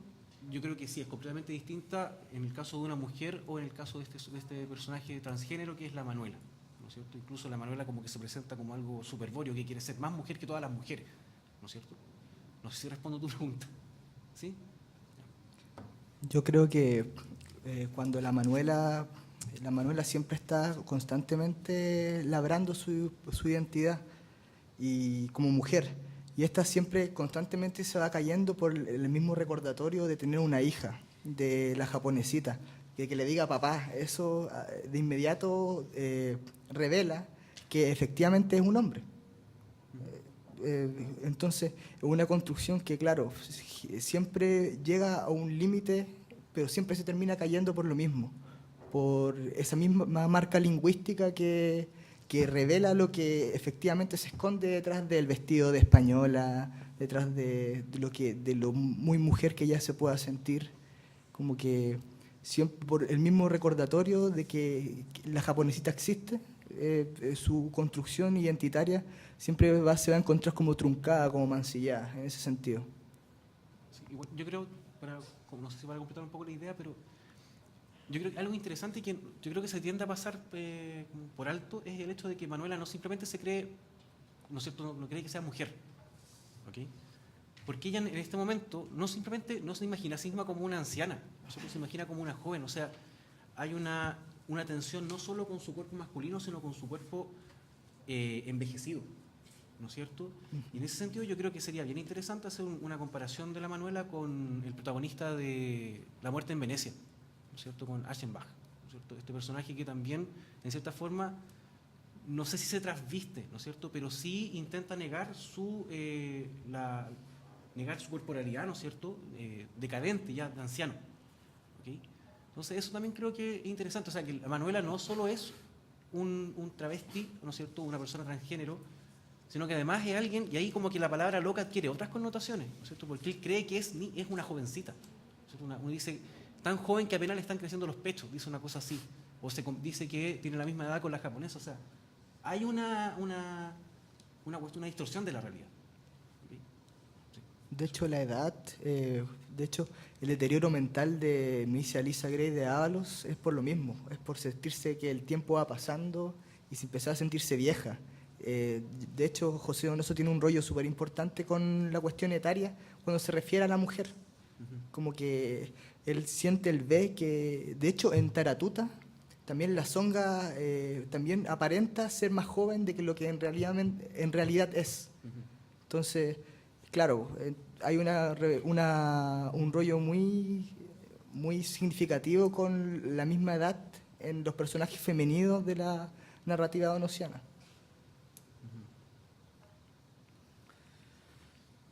yo creo que sí, es completamente distinta en el caso de una mujer o en el caso de este personaje transgénero que es la Manuela, ¿no es cierto? Incluso la Manuela como que se presenta como algo superbórea, que quiere ser más mujer que todas las mujeres, ¿no es cierto? No sé si respondo a tu pregunta. ¿Sí? Yo creo que cuando la Manuela siempre está constantemente labrando su identidad y como mujer, y esta siempre constantemente se va cayendo por el mismo recordatorio de tener una hija, de la japonesita, que le diga papá, eso de inmediato revela que efectivamente es un hombre. Entonces, es una construcción que, claro, siempre llega a un límite, pero siempre se termina cayendo por lo mismo, por esa misma marca lingüística que revela lo que efectivamente se esconde detrás del vestido de española, detrás de lo muy mujer que ella se pueda sentir, como que siempre por el mismo recordatorio de que la japonesita existe, su construcción identitaria siempre se va a encontrar como truncada, como mancillada, en ese sentido. Sí, igual, yo creo, no sé si para completar un poco la idea, pero yo creo que algo interesante que yo creo que se tiende a pasar por alto es el hecho de que Manuela no simplemente se cree, ¿no es cierto?, no cree que sea mujer, ¿okay? Porque ella en este momento no se imagina a sí misma como una anciana, se imagina como una joven, o sea, hay una tensión no solo con su cuerpo masculino, sino con su cuerpo envejecido, ¿no es cierto? Y en ese sentido yo creo que sería bien interesante hacer una comparación de la Manuela con el protagonista de La muerte en Venecia, ¿no es cierto?, con Aschenbach, ¿no es cierto? Este personaje que también, en cierta forma, no sé si se trasviste, ¿no es cierto?, pero sí intenta negar negar su corporalidad, ¿no es cierto?, decadente ya, de anciano. ¿Okay? Entonces eso también creo que es interesante, o sea, que la Manuela no solo es un travesti, ¿no es cierto?, una persona transgénero, sino que además es alguien, y ahí como que la palabra loca adquiere otras connotaciones, ¿no es cierto?, porque él cree que es una jovencita. ¿No? Uno dice, tan joven que apenas le están creciendo los pechos, dice una cosa así, o dice que tiene la misma edad con la japonesa, o sea, hay una distorsión de la realidad. ¿Okay? Sí. De hecho, la edad, el deterioro mental de Misia Lisa Gray de Ábalos es por lo mismo, es por sentirse que el tiempo va pasando y se empezó a sentirse vieja. De hecho, José Donoso tiene un rollo súper importante con la cuestión etaria cuando se refiere a la mujer. Como que él siente, él ve que, de hecho, en Taratuta, también la Songa también aparenta ser más joven de que lo que en realidad es. Entonces, claro, hay un rollo muy, muy significativo con la misma edad en los personajes femeninos de la narrativa donosiana.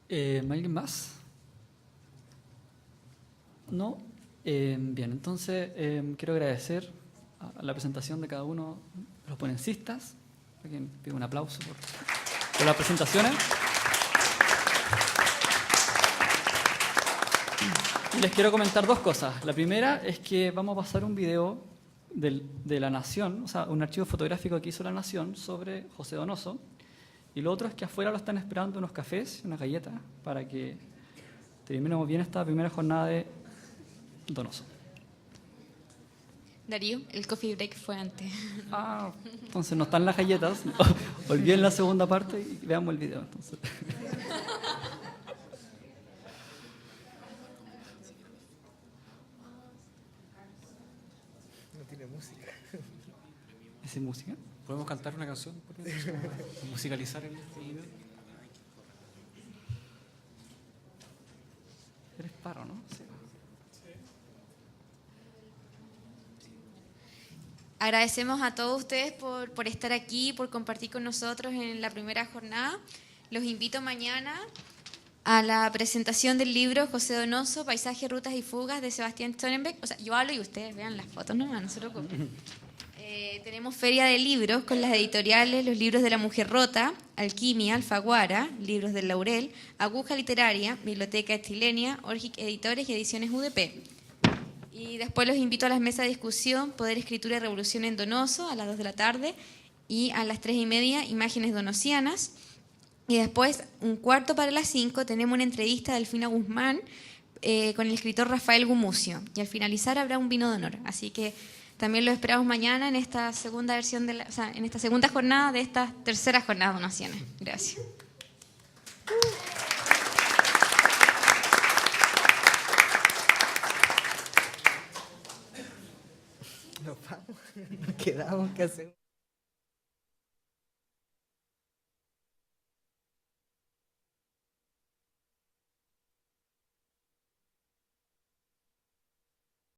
¿Alguien más? ¿No? Bien, entonces quiero agradecer a la presentación de cada uno de los ponencias. Alguien pide un aplauso por las presentaciones. Les quiero comentar dos cosas. La primera es que vamos a pasar un video de La Nación, o sea, un archivo fotográfico que hizo La Nación sobre José Donoso. Y lo otro es que afuera lo están esperando unos cafés y unas galletas para que terminemos bien esta primera jornada de Donoso. Darío, el coffee break fue antes. Ah, entonces no están las galletas. Olviden la segunda parte y veamos el video. Entonces. No tiene música. ¿Es música? ¿Podemos cantar una canción? ¿Musicalizar el video? Eres paro, ¿no? Sí. Agradecemos a todos ustedes por estar aquí, por compartir con nosotros en la primera jornada. Los invito mañana a la presentación del libro José Donoso, Paisajes, Rutas y Fugas de Sebastián Stonenbeck. O sea, yo hablo y ustedes vean las fotos nomás, no se preocupen. Tenemos feria de libros con las editoriales, los libros de La Mujer Rota, Alquimia, Alfaguara, libros del Laurel, Aguja Literaria, Biblioteca Estilenia, Orgic Editores y Ediciones UDP. Y después los invito a las mesas de discusión, Poder, Escritura y Revolución en Donoso, a las 2 de la tarde, y a las 3:30, Imágenes Donosianas. Y después, 1:15 para las 5, tenemos una entrevista de Delfina Guzmán con el escritor Rafael Gumucio. Y al finalizar habrá un vino de honor. Así que también lo esperamos mañana en esta segunda versión en esta segunda jornada de esta tercera jornada donosiana. Gracias. Nos vamos, nos quedamos, ¿qué hacemos?